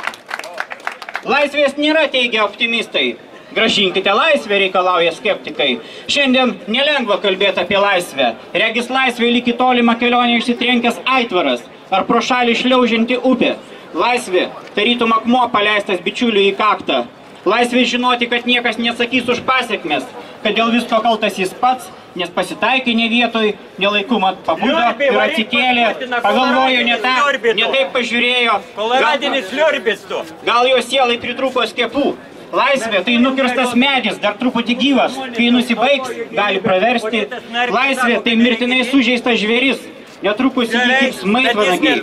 Laisvės nėra, teigia optimistai. Gražinkite laisvę, reikalauja skeptikai. Šiandien nelengva kalbėti apie laisvę. Regis laisvė lyg į tolimą kelionę išsitrenkęs aitvaras ar pro šalį šliaužianti upė. Laisvė, tarytum akmuo paleistas bičiuliui į kaktą. Laisvė žinoti, kad niekas nesakys už pasiekmes, kad dėl visko kaltas jis pats, nes pasitaikė ne vietoj, nelaiku mat pabudo ir atsikėlė, pagalvojo ne taip pažiūrėjo, gal jo sielai pritrūko skiepų. Laisvė tai nukirstas medis, dar truputį gyvas, kai nusibaigs, gali praversti. Laisvė tai mirtinai sužeistas žvėris, netrukus įvykips maitvanagiai.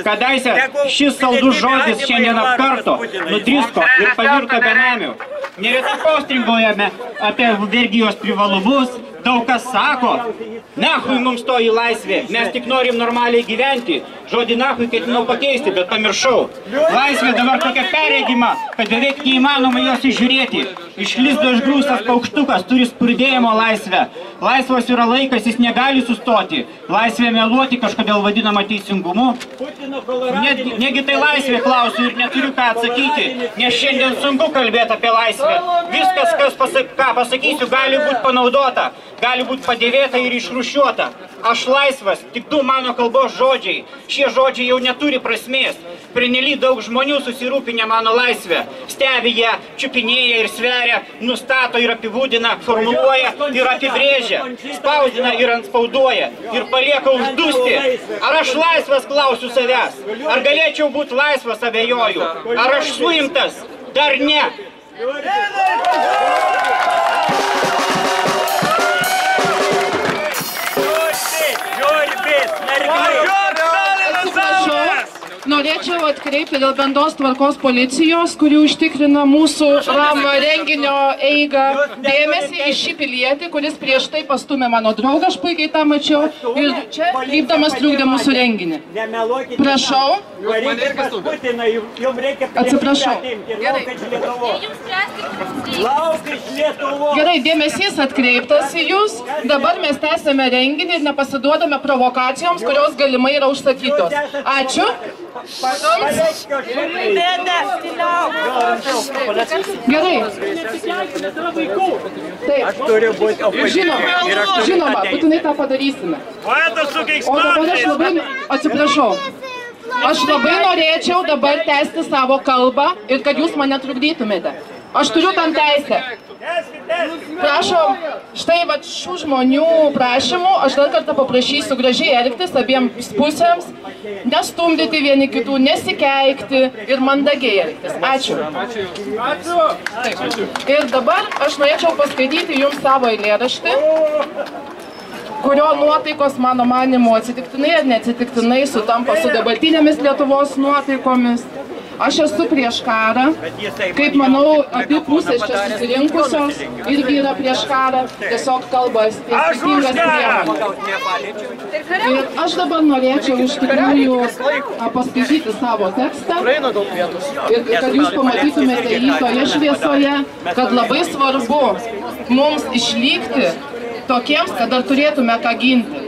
Kadaise šis saldus žodis šiandien apkarto, nudrisko ir pavirto benamiu. Neretai postringojame apie vergijos privalumus, daug kas sako, nahui mums to į laisvę, mes tik norim normaliai gyventi. Žodį nahui ketinau pakeisti, bet pamiršau. Laisvė dabar tokia perregima, kad beveik neįmanoma jos įžiūrėti. Iš lizdo išgrūstas paukštukas turi spurdėjimo laisvę. Laisvas yra laikas, jis negali sustoti. Laisvė meluoti kažkodėl vadinama teisingumu. Negi tai laisvė, klausiu ir neturiu ką atsakyti, nes šiandien sunku kalbėti apie laisvę. Viskas, ką pasakysiu, gali būti panaudota, gali būti padėvėta ir išrūšiuota. Aš laisvas, tik du mano kalbos žodžiai. Šie žodžiai jau neturi prasmės. Pernelyg daug žmonių susirūpinę mano laisvę. Stebi ją, čiupinėja ir sveria, nustato ir apibūdina, formuluoja ir apibrėžia, spausdina ir antspauduoja ir palieka uždusti. Ar aš laisvas, klausiu savęs? Ar galėčiau būti laisvas, abejoju? Ar aš suimtas? Dar ne. Norėčiau atkreipti dėl bendros tvarkos policijos, kuri užtikrina mūsų ramą renginio eigą, dėmesį į šį pilietį, kuris prieš tai pastumė mano draugą, aš puikiai tą mačiau, ir čia vykdamas trukdė mūsų renginį. Prašau. Atsiprašau. Gerai, dėmesys atkreiptas į jūs. Dabar mes tęsėme renginį ir nepasiduodame provokacijoms, kurios galimai yra užsakytos. Ačiū. Gerai. Taip. Žinoma, būtinai tą padarysime. O dabar aš labai, atsiprašau, aš labai norėčiau dabar tęsti savo kalbą ir kad jūs mane trukdytumėte. Aš turiu tam teisę. Prašom, štai va šių žmonių prašymų, aš dar kartą paprašysiu gražiai elgtis abiems pusėms, nestumdyti vieni kitų, nesikeikti ir mandagiai elgtis. Ačiū. Ir dabar aš norėčiau paskaityti jums savo eilėraštį, kurio nuotaikos, mano manymu, atsitiktinai ar neatsitiktinai sutampa su dabartinėmis Lietuvos nuotaikomis. Aš esu prieš karą, kaip manau, abi pusės čia susirinkusios irgi yra prieš karą, tiesiog kalba skirtingas priemonės. Ir aš dabar norėčiau iš tikrųjų paskaityti savo tekstą ir kad jūs pamatytumėte jį toje šviesoje, kad labai svarbu mums išlikti tokiems, kad dar turėtume ką ginti.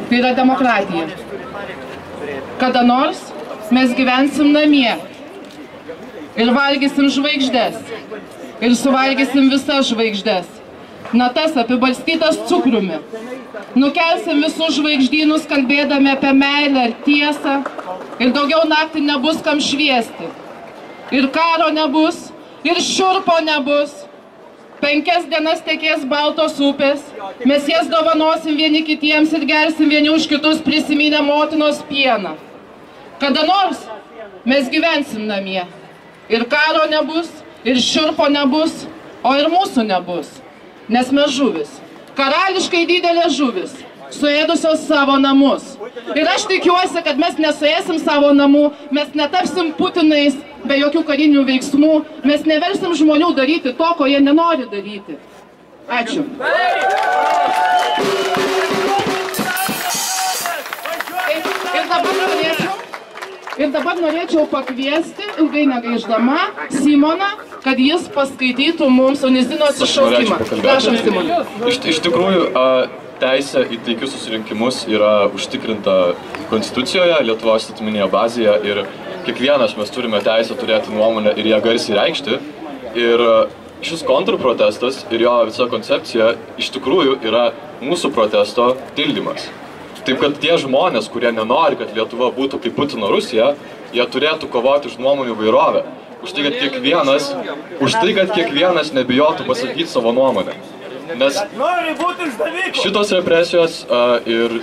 Tai yra demokratija. Kada nors mes gyvensim namie ir valgysim žvaigždes ir suvalgysim visas žvaigždes, natas apibarstytas cukrumi. Nukelsim visus žvaigždynus kalbėdami apie meilę ir tiesą ir daugiau naktį nebus kam šviesti. Ir karo nebus, ir šiurpo nebus. 5 dienas tekės baltos upės, mes jas dovanosim vieni kitiems ir gersim vieni už kitus prisiminę motinos pieną. Kada nors mes gyvensim namie. Ir karo nebus, ir šiurpo nebus, o ir mūsų nebus. Nes mes žuvis. Karališkai didelė žuvis, suėdusios savo namus. Ir aš tikiuosi, kad mes nesuėsim savo namų, mes netapsim Putinais be jokių karinių veiksmų, mes neversim žmonių daryti to, ko jie nenori daryti. Ačiū. Ir dabar norėčiau Ir dabar norėčiau pakviesti, ilgai negaiždama, Simoną, kad jis paskaitytų mums Unizino atsišaukimą. Prašom, Simonai. Iš tikrųjų, teisė į taikius susirinkimus yra užtikrinta Konstitucijoje, Lietuvos įstatyminėje bazėje ir kiekvienas mes turime teisę turėti nuomonę ir ją garsiai reikšti. Ir šis kontrprotestas ir jo visa koncepcija iš tikrųjų yra mūsų protesto tildymas. Taip kad tie žmonės, kurie nenori, kad Lietuva būtų kaip Putino Rusija, jie turėtų kovoti už nuomonių įvairovę. Už tai, kad kiekvienas nebijotų pasakyti savo nuomonę. Nes šitos represijos ir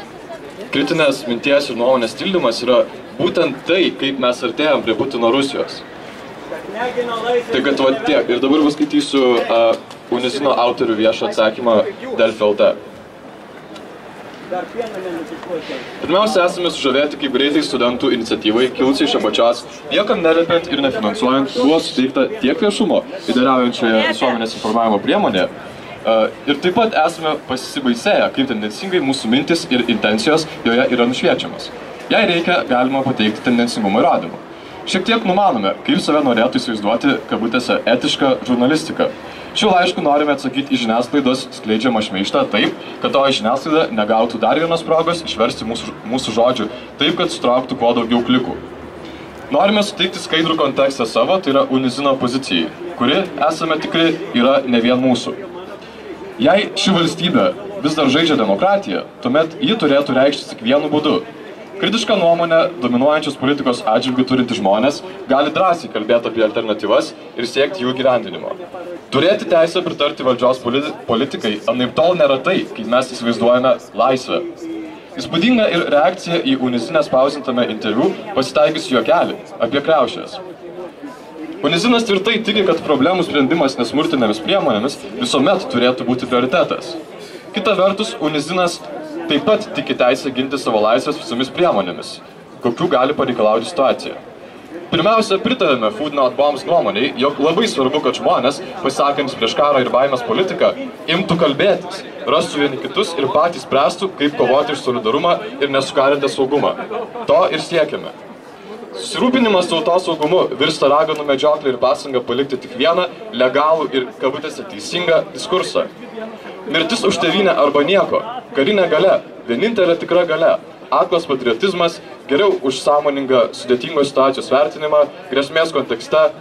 kritinės minties ir nuomonės tildymas yra būtent tai, kaip mes artėjam prie Putino Rusijos. Tai kad va tiek. Ir dabar paskaitysiu Unizino autorių viešą atsakymą Delfi LT. Pirmiausia, esame sužavėti, kaip greitai studentų iniciatyvai, kilusiai iš apačios, niekam nerempiant ir nefinansuojant, buvo suteikta tiek viešumo lyderiaujančioje visuomenės informavimo priemonėje. Ir taip pat esame pasibaisėję, kaip tendencingai mūsų mintis ir intencijos joje yra nušviečiamas. Jei reikia, galima pateikti tendencingumo įrodymų. Šiek tiek numanome, kaip save norėtų įsivaizduoti, kabutėse, etišką žurnalistiką. Šiuo laišku norime atsakyti į žiniasklaidos skleidžiamą šmeižtą taip, kad toji žiniasklaida negautų dar vienos progos išversti mūsų žodžių taip, kad sutrauktų kuo daugiau klikų. Norime suteikti skaidrų kontekstą savo, tai yra Unizino pozicijai, kuri, esame tikri, yra ne vien mūsų. Jei ši valstybė vis dar žaidžia demokratiją, tuomet ji turėtų reikštis tik vienu būdu. Kritišką nuomonę dominuojančios politikos atžvilgių turinti žmonės gali drąsiai kalbėti apie alternatyvas ir siekti jų gyvendinimo. Turėti teisę pritarti valdžios politikai anaiptol nėra tai, kaip mes įsivaizduojame laisvę. Įspūdinga ir reakcija į Unizinę spausintame interviu pasitaikys juokelį apie kriaušes. Unizinas tvirtai tiki, kad problemų sprendimas nesmurtinėmis priemonėmis visuomet turėtų būti prioritetas. Kita vertus, Unizinas taip pat tiki teisę ginti savo laisvės visomis priemonėmis, kokių gali pareikalauti situacija. Pirmiausia, pritarėme Food Not Bombs nuomoniai, jog labai svarbu, kad žmonės, pasisakantis prieš karą ir baimės politiką, imtų kalbėtis, rastų vieni kitus ir patys spręstų, kaip kovoti už solidarumą ir nesukarintę saugumą. To ir siekiame. Susirūpinimas tautos saugumu virsta raganų medžioklę ir pastangą palikti tik vieną legalų ir kabutėse teisingą diskursą. Mirtis už tėvynę arba nieko, karinė galia, vienintelė tikra galia, aklas patriotizmas, geriau už sąmoningą sudėtingos situacijos vertinimą, grėsmės kontekste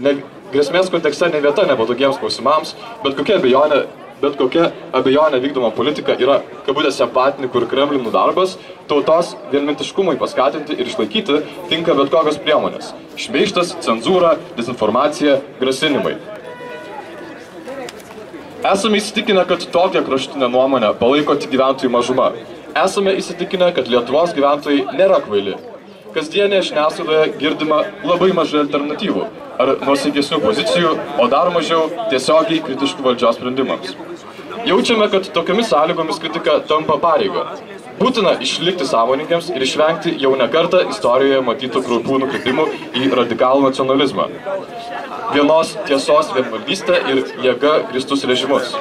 ne vieta nepatogiems klausimams, bet kokia abejonė vykdoma politika yra kabutėse patnikų ir kremlinų darbas, tautos vienmintiškumui paskatinti ir išlaikyti tinka bet kokios priemonės. Šmeižtas, cenzūra, dezinformacija, grasinimai. Esame įsitikinę, kad tokią kraštutinę nuomonę palaiko tik gyventojų mažuma. Esame įsitikinę, kad Lietuvos gyventojai nėra kvaili. Kasdienėje žiniasklaidoje girdima labai mažai alternatyvų ar nuosaikesnių pozicijų, o dar mažiau tiesiogiai kritiškų valdžios sprendimams. Jaučiame, kad tokiomis sąlygomis kritika tampa pareiga. Būtina išlikti sąmoningiams ir išvengti jau ne kartą istorijoje matytų kraupių nukrypimų į radikalų nacionalizmą. Vienos tiesos vienvaldystę ir jėga grįstus režimus.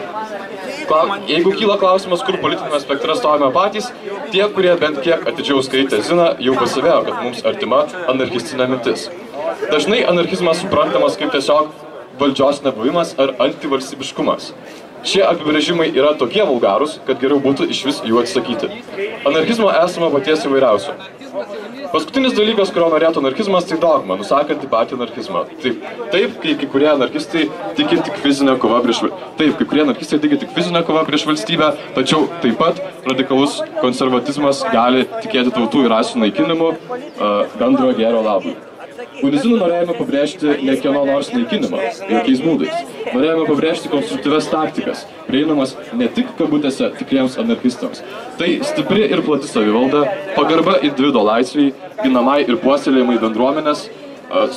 Jeigu kyla klausimas, kur politinėme spektre stovime patys, tie, kurie bent kiek atidžiau skaitė Ziną, jau pasivėjo, kad mums artima anarchistinė mintis. Dažnai anarchizmas suprantamas kaip tiesiog valdžios nebuvimas ar antivalstybiškumas. Šie apibrėžimai yra tokie vulgarūs, kad geriau būtų išvis jų atsisakyti. Anarchizmo esama paties įvairiausių. Paskutinis dalykas, kurio norėtų anarchizmas, tai dogma, nusakanti patį anarchizmą. Taip, kai kurie anarchistai tiki tik fizinę kovą prieš valstybę, tačiau taip pat radikalus konservatizmas gali tikėti tautų ir rasių naikinimu bendrojo gėrio labui. Unizinu norėjome pabrėžti ne kieno nors naikinimą, jokiais būdais. Norėjome pabrėžti konstruktyvias taktikas, prieinamas ne tik kabutėse tikriems anarchistams. Tai stipri ir plati savivalda, pagarba individo laisviai, ginamai ir puoselėjimai bendruomenės,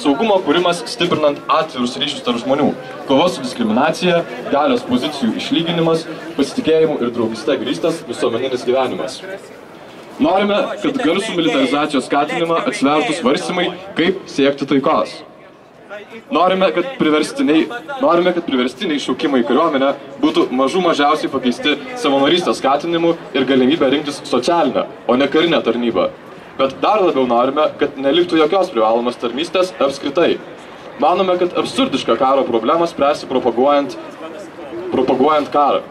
saugumo kūrimas stiprinant atvirus ryšius tarp žmonių, kova su diskriminacija, galios pozicijų išlyginimas, pasitikėjimu ir draugyste grįstas visuomeninis gyvenimas. Norime, kad garsų militarizacijos skatinimą atsvertų svarstymai, kaip siekti taikos. Norime, kad priverstiniai šaukimai į kariuomenę būtų mažiausiai pakeisti savanorystės skatinimu ir galimybę rinktis socialinę, o ne karinę tarnybą. Bet dar labiau norime, kad neliktų jokios privalomas tarnystės apskritai. Manome, kad absurdišką karo problemą spręsi propaguojant karą.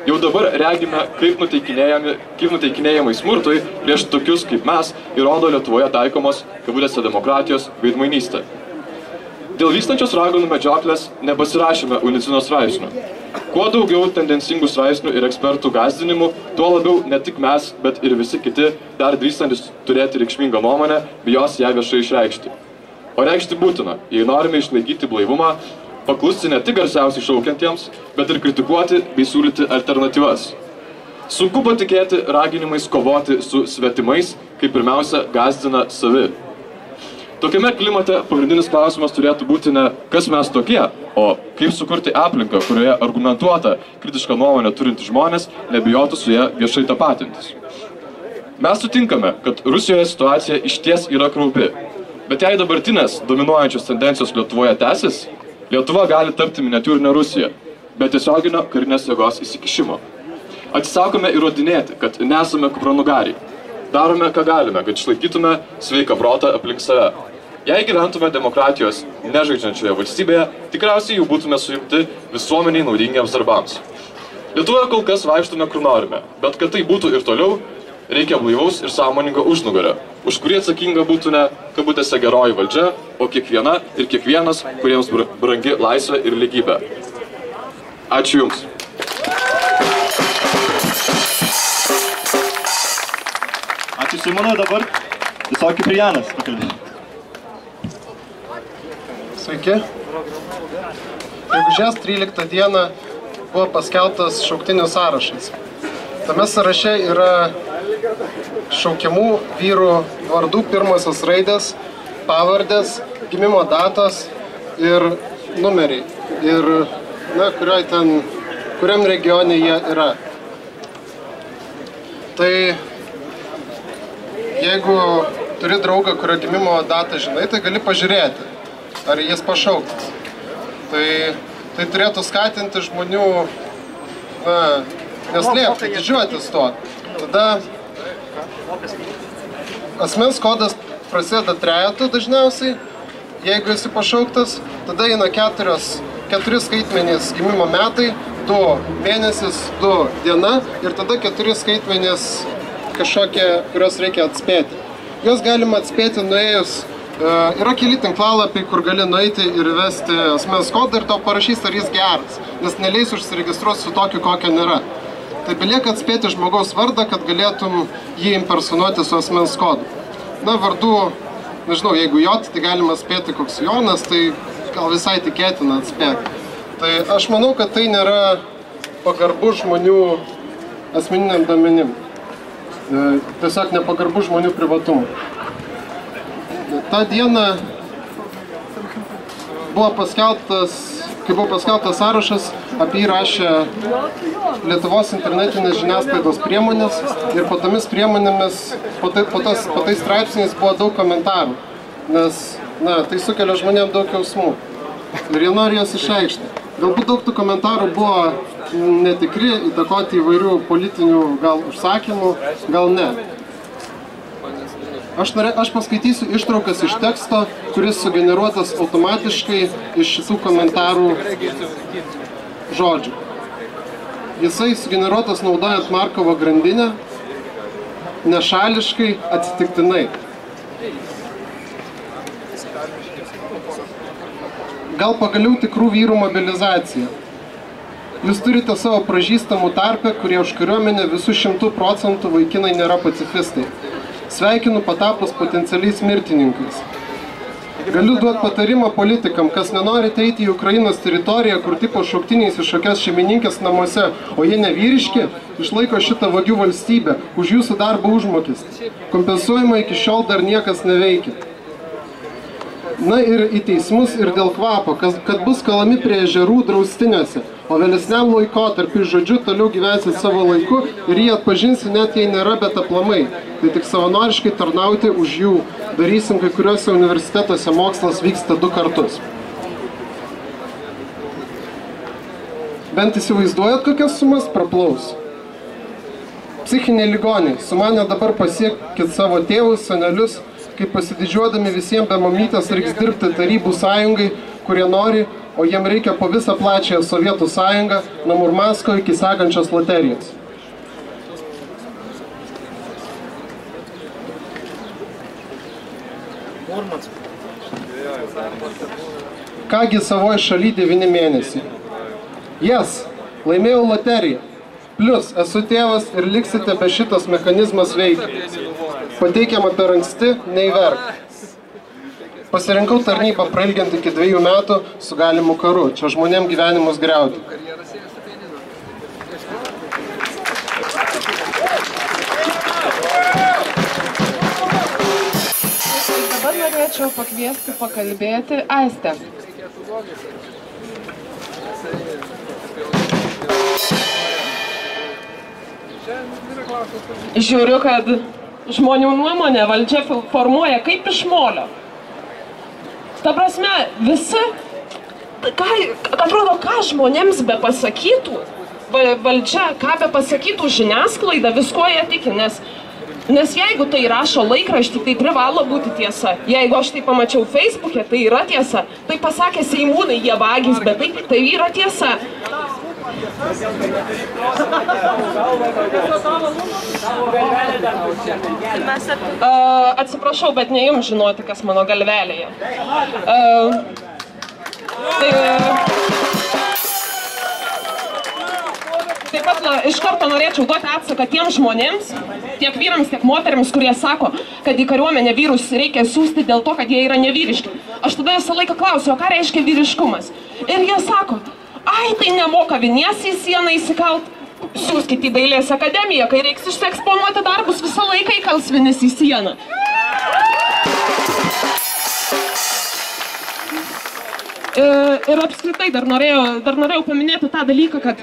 Jau dabar regime, kaip nuteikinėjamai smurtui prieš tokius kaip mes įrodo Lietuvoje taikomos kabutėse demokratijos veidmainystė. Dėl vykstančios raganų medžioklės nepasirašėme Unicino straipsnių. Kuo daugiau tendencingų straipsnių ir ekspertų gąsdinimų, tuo labiau ne tik mes, bet ir visi kiti dar drįstantis turėti reikšmingą nuomonę, bijos ją viešai išreikšti. O reikšti būtina, jei norime išlaikyti blaivumą, paklusti ne tik garsiausiai šaukiantiems, bet ir kritikuoti bei siūlyti alternatyvas. Sunku patikėti raginimais kovoti su svetimais, kai pirmiausia gąsdina savi. Tokiame klimate pagrindinis klausimas turėtų būti ne kas mes tokie, o kaip sukurti aplinką, kurioje argumentuota, kritišką nuomonę turinti žmonės nebijotų su ją viešai tapatintis. Mes sutinkame, kad Rusijoje situacija išties yra kraupi, bet jei dabartinės dominuojančios tendencijos Lietuvoje tęsis, Lietuva gali tapti miniatiūrinė Rusija, be tiesioginio karinės jėgos įsikišimo. Atsisakome įrodinėti, kad nesame kupranugariai. Darome, ką galime, kad išlaikytume sveiką protą aplink save. Jei gyventume demokratijos nežaidžiančioje valstybėje, tikriausiai jau būtume suimti visuomeniai naudingiems darbams. Lietuvoje kol kas vaikštome, kur norime, bet kad tai būtų ir toliau, reikia blaivaus ir sąmoningo užnugario, už kurį atsakinga būtų ne kabutėse geroji valdžia, o kiekviena ir kiekvienas, kuriems brangi laisvė ir lygybė. Ačiū Jums. Ačiū Simonai, dabar tiesiog Kiprianas pakalbėjo. Sveiki. Gegužės 13 dieną buvo paskelbtas šauktinių sąrašas. Tame sąraše yra šaukiamų vyrų vardų pirmosios raidės, pavardės, gimimo datos ir numeriai. Ir, kuriam regione jie yra. Tai jeigu turi draugą, kurio gimimo datą žinai, tai gali pažiūrėti, ar jis pašauktas. Tai turėtų skatinti žmonių neslėpti, didžiuotis to. Tada asmens kodas prasideda trejetu dažniausiai, jeigu esi pašauktas, tada eina keturi skaitmenys gimimo metai, 2 mėnesis, 2 diena ir tada 4 skaitmenys kažkokie, kurios reikia atspėti. Juos galima atspėti nuėjus, yra keli tinklalapiai, kur gali nueiti ir įvesti asmens kodą ir tau parašys, ar jis geras, nes neleis užsiregistruoti su tokiu, kokio nėra. Tai belieka atspėti žmogaus vardą, kad galėtum jį impersonuoti su asmens kodu. Vardų, nežinau, jeigu J, tai galima spėti koks Jonas, tai gal visai tikėtina atspėti. Tai aš manau, kad tai nėra pagarbu žmonių asmeniniam duomenim. Tiesiog nepagarbu žmonių privatumui. Ta diena buvo paskelbtas sąrašas, apie jį rašė Lietuvos internetinės žiniasklaidos priemonės ir po tomis priemonėmis, po tais straipsniais buvo daug komentarų, nes tai sukelia žmonėms daug jausmų ir jie nori jas išreikšti. Galbūt daug tų komentarų buvo netikri, įtakoti įvairių politinių gal užsakymų, gal ne. Aš paskaitysiu ištraukas iš teksto, kuris sugeneruotas automatiškai iš šitų komentarų žodžių. Jisai sugeneruotas naudojant Markovo grandinę, nešališkai, atsitiktinai. Gal pagaliau tikrų vyrų mobilizacija. Jūs turite savo pražįstamų tarpę, kurie už kariuomenę visų 100% vaikinai nėra pacifistai. Sveikinu patapus potencialiais mirtininkais. Galiu duoti patarimą politikam, kas nenorite eiti į Ukrainos teritoriją, kur tipo šauktiniais iššokės šeimininkės namuose, o jie nevyriški, išlaiko šitą vagių valstybę, už jūsų darbo užmokestį. Kompensuojama iki šiol dar niekas neveikia. Na ir į teismus ir dėl kvapo, kad bus kalami prie ežerų draustiniuose, o vėlesniam laikotarpiu, žodžiu, toliau gyvensit savo laiku ir jį atpažinsi net jei nėra, bet aplamai. Tai tik savanoriškai tarnauti už jų. Darysim, kai kuriuose universitetuose mokslas vyksta 2 kartus. Bent įsivaizduojat, kokias sumas praplaus? Psichiniai ligoniai, sumanė dabar pasiekit savo tėvus, senelius, kaip pasididžiuodami visiems be mamytės reiks dirbti Tarybų sąjungai, kurie nori, o jiem reikia po visą plačią Sovietų sąjungą, nuo Murmansko iki sekančios loterijos. Kągi savoje šaly 9 mėnesiai. Yes, laimėjau loteriją. Plius, esu tėvas ir liksite be šitas mechanizmas veikia. Pateikiama per anksti, neįverk. Pasirinkau tarnybą prailginti iki 2 metų su galimu karu. Čia žmonėm gyvenimus griauti. Dabar norėčiau pakviesti pakalbėti Aistę. Žiūriu, kad žmonių nuomonė valdžia formuoja kaip iš molio. Ta prasme, visi, atrodo, ką žmonėms be pasakytų, valdžia, ką be pasakytų žiniasklaida, visko jie tiki, nes jeigu tai rašo laikraštį, tai privalo būti tiesa. Jeigu aš tai pamačiau Facebook'e, tai yra tiesa. Tai pasakė seimūnai, jie vagys, bet tai yra tiesa. Atsiprašau, bet ne jums žinoti, kas mano galvelėje. Taip pat iš karto norėčiau duoti atsaką tiems žmonėms, tiek vyrams, tiek moteriams, kurie sako, kad į kariuomenę vyrus reikia siųsti dėl to, kad jie yra nevyriški. Aš tada visą laiką klausiu, o ką reiškia vyriškumas? Ir jie sako, ai, tai nemoka vinies į sieną įsikalt, siūskit į dailės akademiją, kai reiks išsieksponuoti darbus, visą laiką įkals vinis į sieną. Ir apskritai dar norėjau paminėti tą dalyką, kad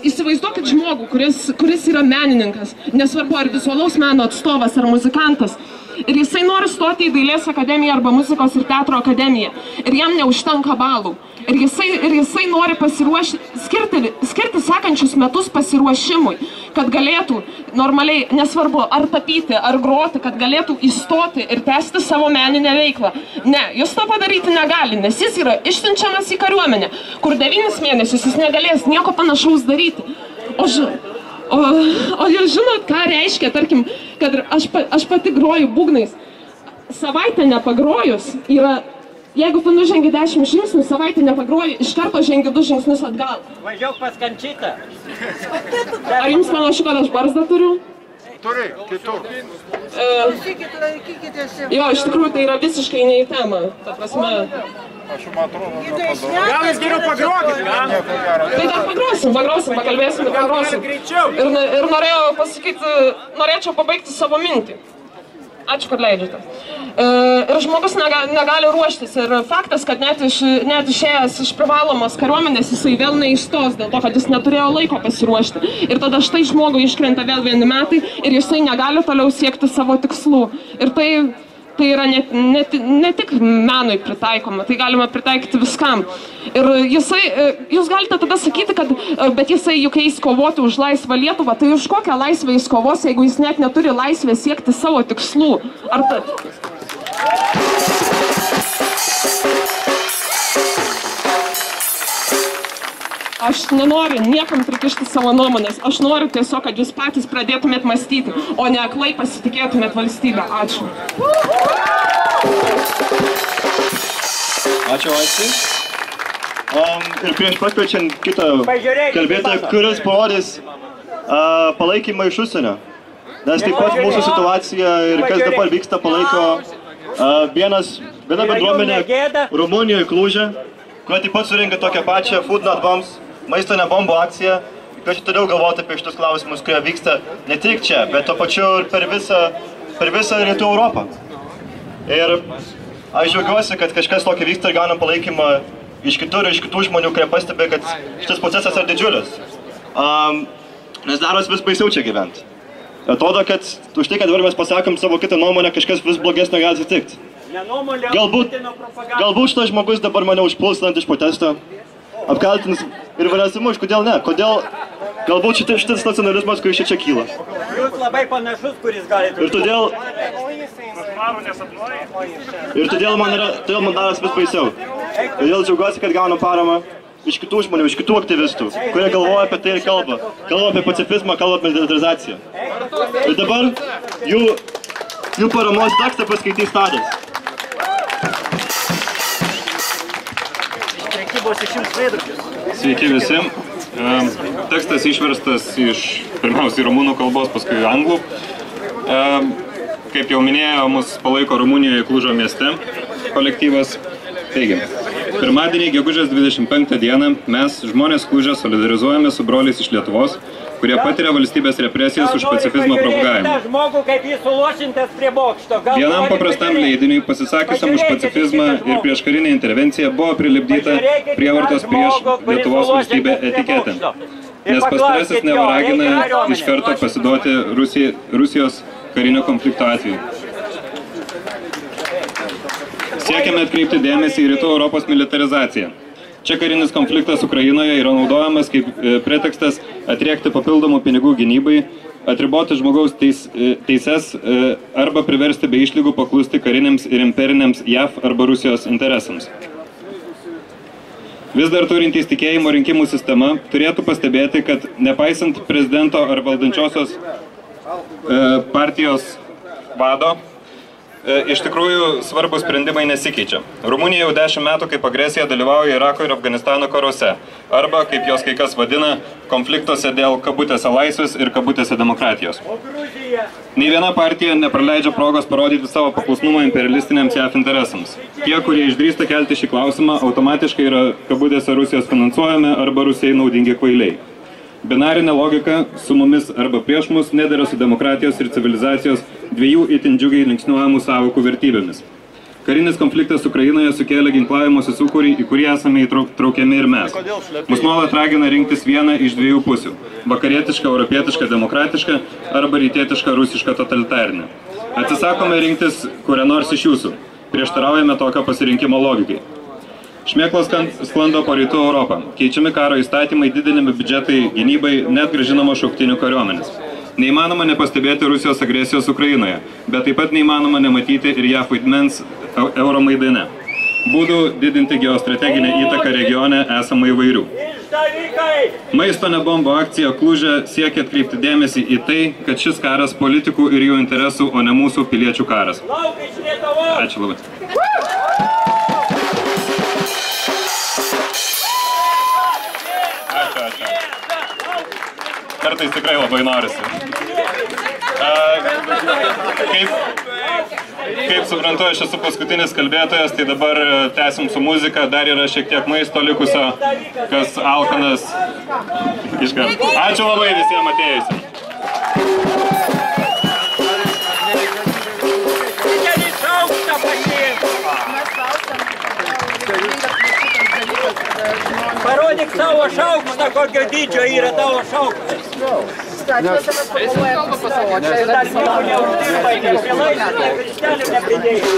įsivaizduokit žmogų, kuris yra menininkas, nesvarbu ar vizualaus meno atstovas ar muzikantas, ir jisai nori stoti į dailės akademiją arba muzikos ir teatro akademiją, ir jam neužtenka balų. Ir jisai nori skirti sekančius metus pasiruošimui, kad galėtų normaliai, nesvarbu, ar tapyti, ar groti, kad galėtų įstoti ir tęsti savo meninę veiklą. Ne, jis to padaryti negali, nes jis yra išsiunčiamas į kariuomenę, kur 9 mėnesius jis negalės nieko panašaus daryti. O jūs žinot, ką reiškia, tarkim, kad aš pati groju būgnais. Savaitę nepagrojus yra... Jeigu tu nužengi 10 žingsnių, savaitę nepagroji, iš karto žengi 2 žingsnius atgal. Važiauk pas Kančytą. Ar jums panašu, kad aš barzdą turiu? Turi, kitur. Jo, iš tikrųjų tai yra visiškai ne į temą. Ta prasme... Aš jums atrodo, gal jūs geriau pagrokit, ką? Tai dar pagrosim, pakalbėsim ir pagrosim. Ir norėjau pasakyti, norėčiau pabaigti savo mintį. Ačiū, kad leidžiate. Ir žmogus negali ruoštis. Ir faktas, kad net išėjęs iš privalomos kariuomenės, jisai vėl neįstos dėl to, kad jis neturėjo laiko pasiruošti. Ir tada štai žmogui iškrenta vėl 1 metai ir jisai negali toliau siekti savo tikslų. Ir tai yra ne tik menui pritaikoma, tai galima pritaikyti viskam. Ir jūs galite tada sakyti, kad bet jisai juk eis kovoti už laisvą Lietuvą, tai už kokią laisvę jis kovos, jeigu jis net neturi laisvės siekti savo tikslų? Aš nenoriu niekam prikišti savo nuomonės. Aš noriu tiesiog, kad jūs patys pradėtumėt mąstyti, o ne aklai pasitikėtumėt valstybę. Ačiū. Ačiū, Aistė. Ir prieš pakviečiant kitą kalbėtoją, kuris parodys palaikymą iš užsienio. Nes taip pat mūsų situacija ir kas dabar vyksta palaiko viena bendruomenė Rumunijoje, Kluže, kurie taip pat surinka tokią pačią Food Not Bombs, maisto nebombų akciją. Kviečiu toliau galvoti apie šitus klausimus, kurie vyksta ne tik čia, bet to pačiu ir per visą Rytų Europą. Ir aš džiaugiuosi, kad kažkas tokio vyksta ir gaunam palaikymą iš kitur, iš kitų žmonių, kurie pastebė, kad šitas procesas yra didžiulis. Nes daros vis baisiau čia gyventi. Atrodo, kad už tai, kad dabar mes pasakom savo kitą nuomonę, kažkas vis blogesnio gali atsitikti. Galbūt šitas žmogus dabar mane užpuls iš protesto, apkaltins ir varėsimu, kodėl ne? galbūt šitas nacionalizmas, kuris čia kyla. Jūs labai panašus, kuris galite. Ir todėl man daras vis baisiau. Todėl džiaugiuosi, kad gaunu paramą iš kitų žmonių, iš kitų aktyvistų, kurie galvoja apie tai ir kalba. Kalba apie pacifizmą, kalba apie militarizaciją. Ir dabar jų paramos tekstą paskaitys Tadas. Sveiki visi. Tekstas išverstas iš pirmiausiai rumunų kalbos, paskui anglų. Kaip jau minėjo, mus palaiko Rumunijoje Klužo mieste kolektyvas. Taigi, pirmadienį, gegužės 25 dieną, mes, žmonės Kluže, solidarizuojame su broliais iš Lietuvos, kurie patiria valstybės represijas už pacifizmo propagavimą. Vienam paprastam leidiniui, pasisakiusiam už pacifizmą ir prieš karinę intervenciją, buvo prilipdyta prievartos prieš Lietuvos valstybę etiketę, nes pastarasis nevaragina iš karto pasiduoti Rusijos karinio konflikto atveju. Siekiame atkreipti dėmesį į Rytų Europos militarizaciją. Čia karinis konfliktas Ukrainoje yra naudojamas kaip pretekstas atriekti papildomų pinigų gynybai, atriboti žmogaus teises arba priversti be išlygų paklusti kariniams ir imperiniams JAV arba Rusijos interesams. Vis dar turintys tikėjimo rinkimų sistema turėtų pastebėti, kad nepaisant prezidento ar valdančiosios partijos vado, iš tikrųjų svarbus sprendimai nesikeičia. Rumunija jau 10 metų kaip agresija dalyvauja Irako ir Afganistano karuose, arba, kaip jos kai kas vadina, konfliktuose dėl kabutėse laisvės ir kabutėse demokratijos. Nei viena partija nepraleidžia progos parodyti savo paklusnumą imperialistiniams JAV interesams. Tie, kurie išdrįsta kelti šį klausimą, automatiškai yra kabutėse Rusijos finansuojami arba Rusijai naudingi kvailiai. Binarinė logika su mumis arba prieš mus nedera su demokratijos ir civilizacijos dviejų itin džiugiai linksniuojamų sąvokų vertybėmis. Karinis konfliktas Ukrainoje sukėlė ginklavimosi sūkurį, į kurį esame įtraukiami ir mes. Mus nuolat ragina rinktis vieną iš dviejų pusių – vakarietišką, europietišką, demokratišką arba rytietišką, rusišką, totalitarinę. Atsisakome rinktis kurią nors iš jūsų. Prieštaraujame tokio pasirinkimo logikai. Šmėklos sklando po Rytų Europą. Keičiami karo įstatymai, didinami biudžetai gynybai, net grąžinama šauktinių kariuomenės. Neįmanoma nepastebėti Rusijos agresijos Ukrainoje, bet taip pat neįmanoma nematyti ir JAV vaidmens Euromaidane. Būdų didinti geostrateginę įtaką regione esama įvairių. Maisto nebombo akcija Kluže siekia atkreipti dėmesį į tai, kad šis karas politikų ir jų interesų, o ne mūsų piliečių karas. Ačiū labai. Kartais tikrai labai norisi. Kaip suprantu, aš esu paskutinis kalbėtojas, tai dabar tęsim su muzika, dar yra šiek tiek maisto likusio, kas alkanas iškart. Ačiū labai visiems atėjusiems. Parodyk savo šaukštą, kokio dydžio yra tavo šaukštas. Dar nieko neuždirbai, neprilaisvai, virštelį nepridėjai.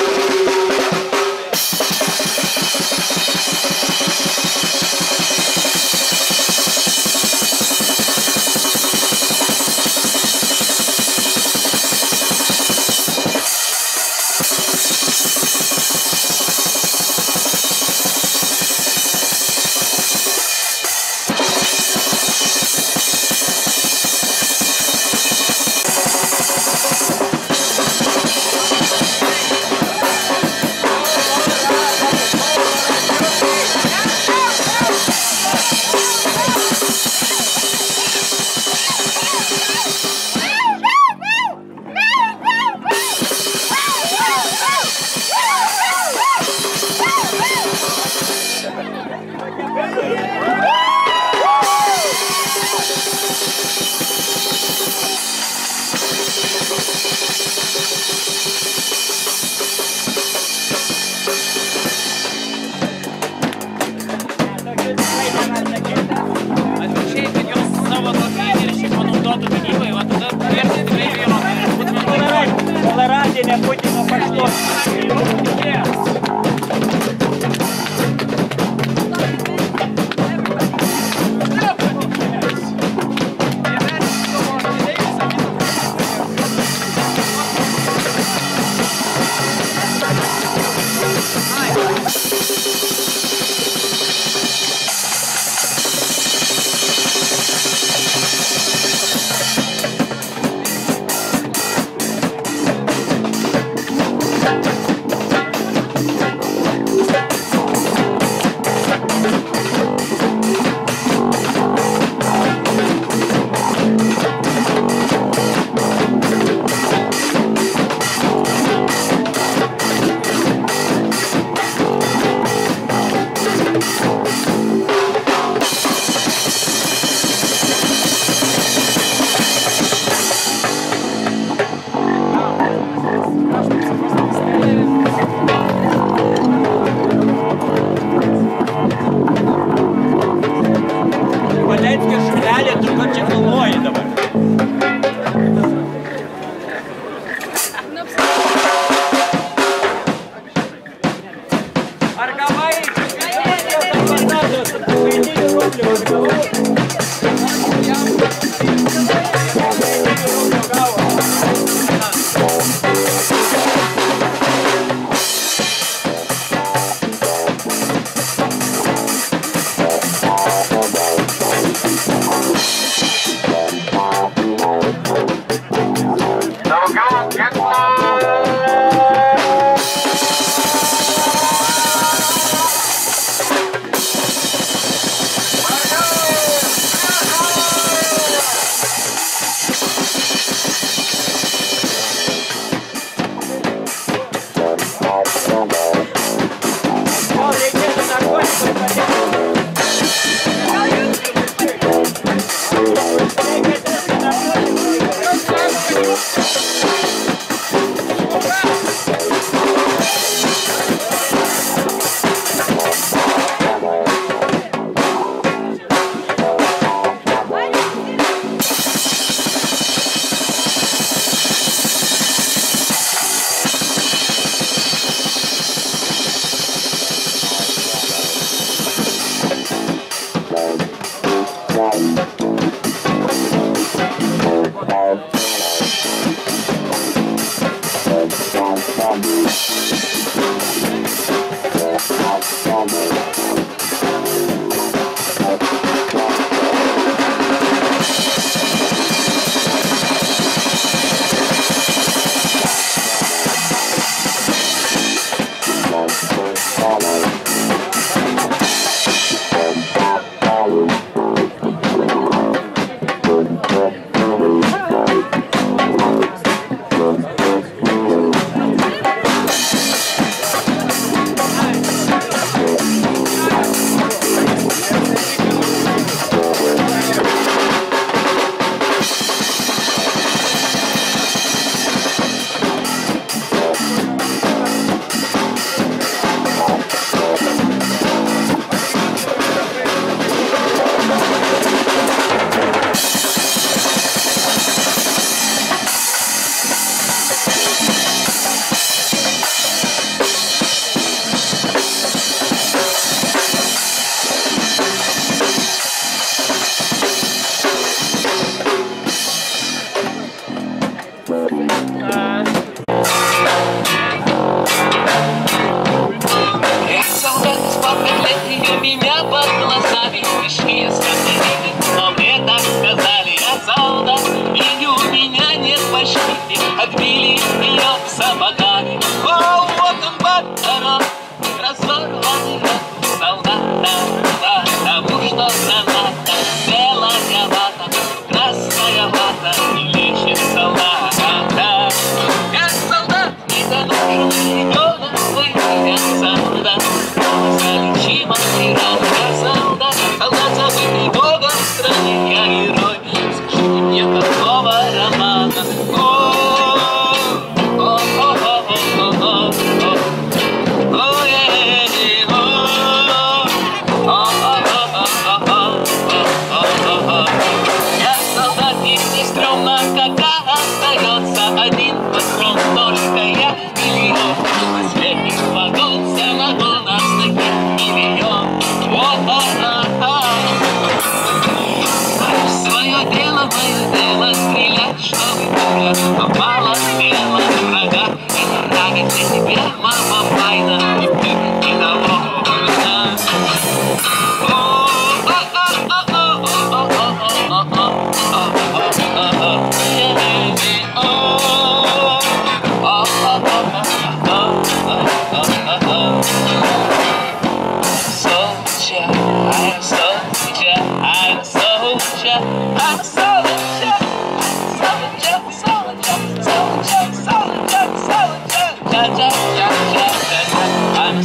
I'm a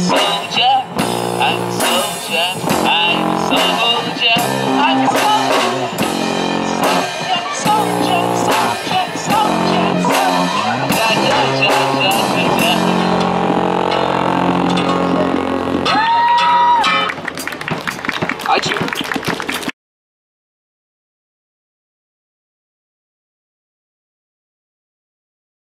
soldier, I'm a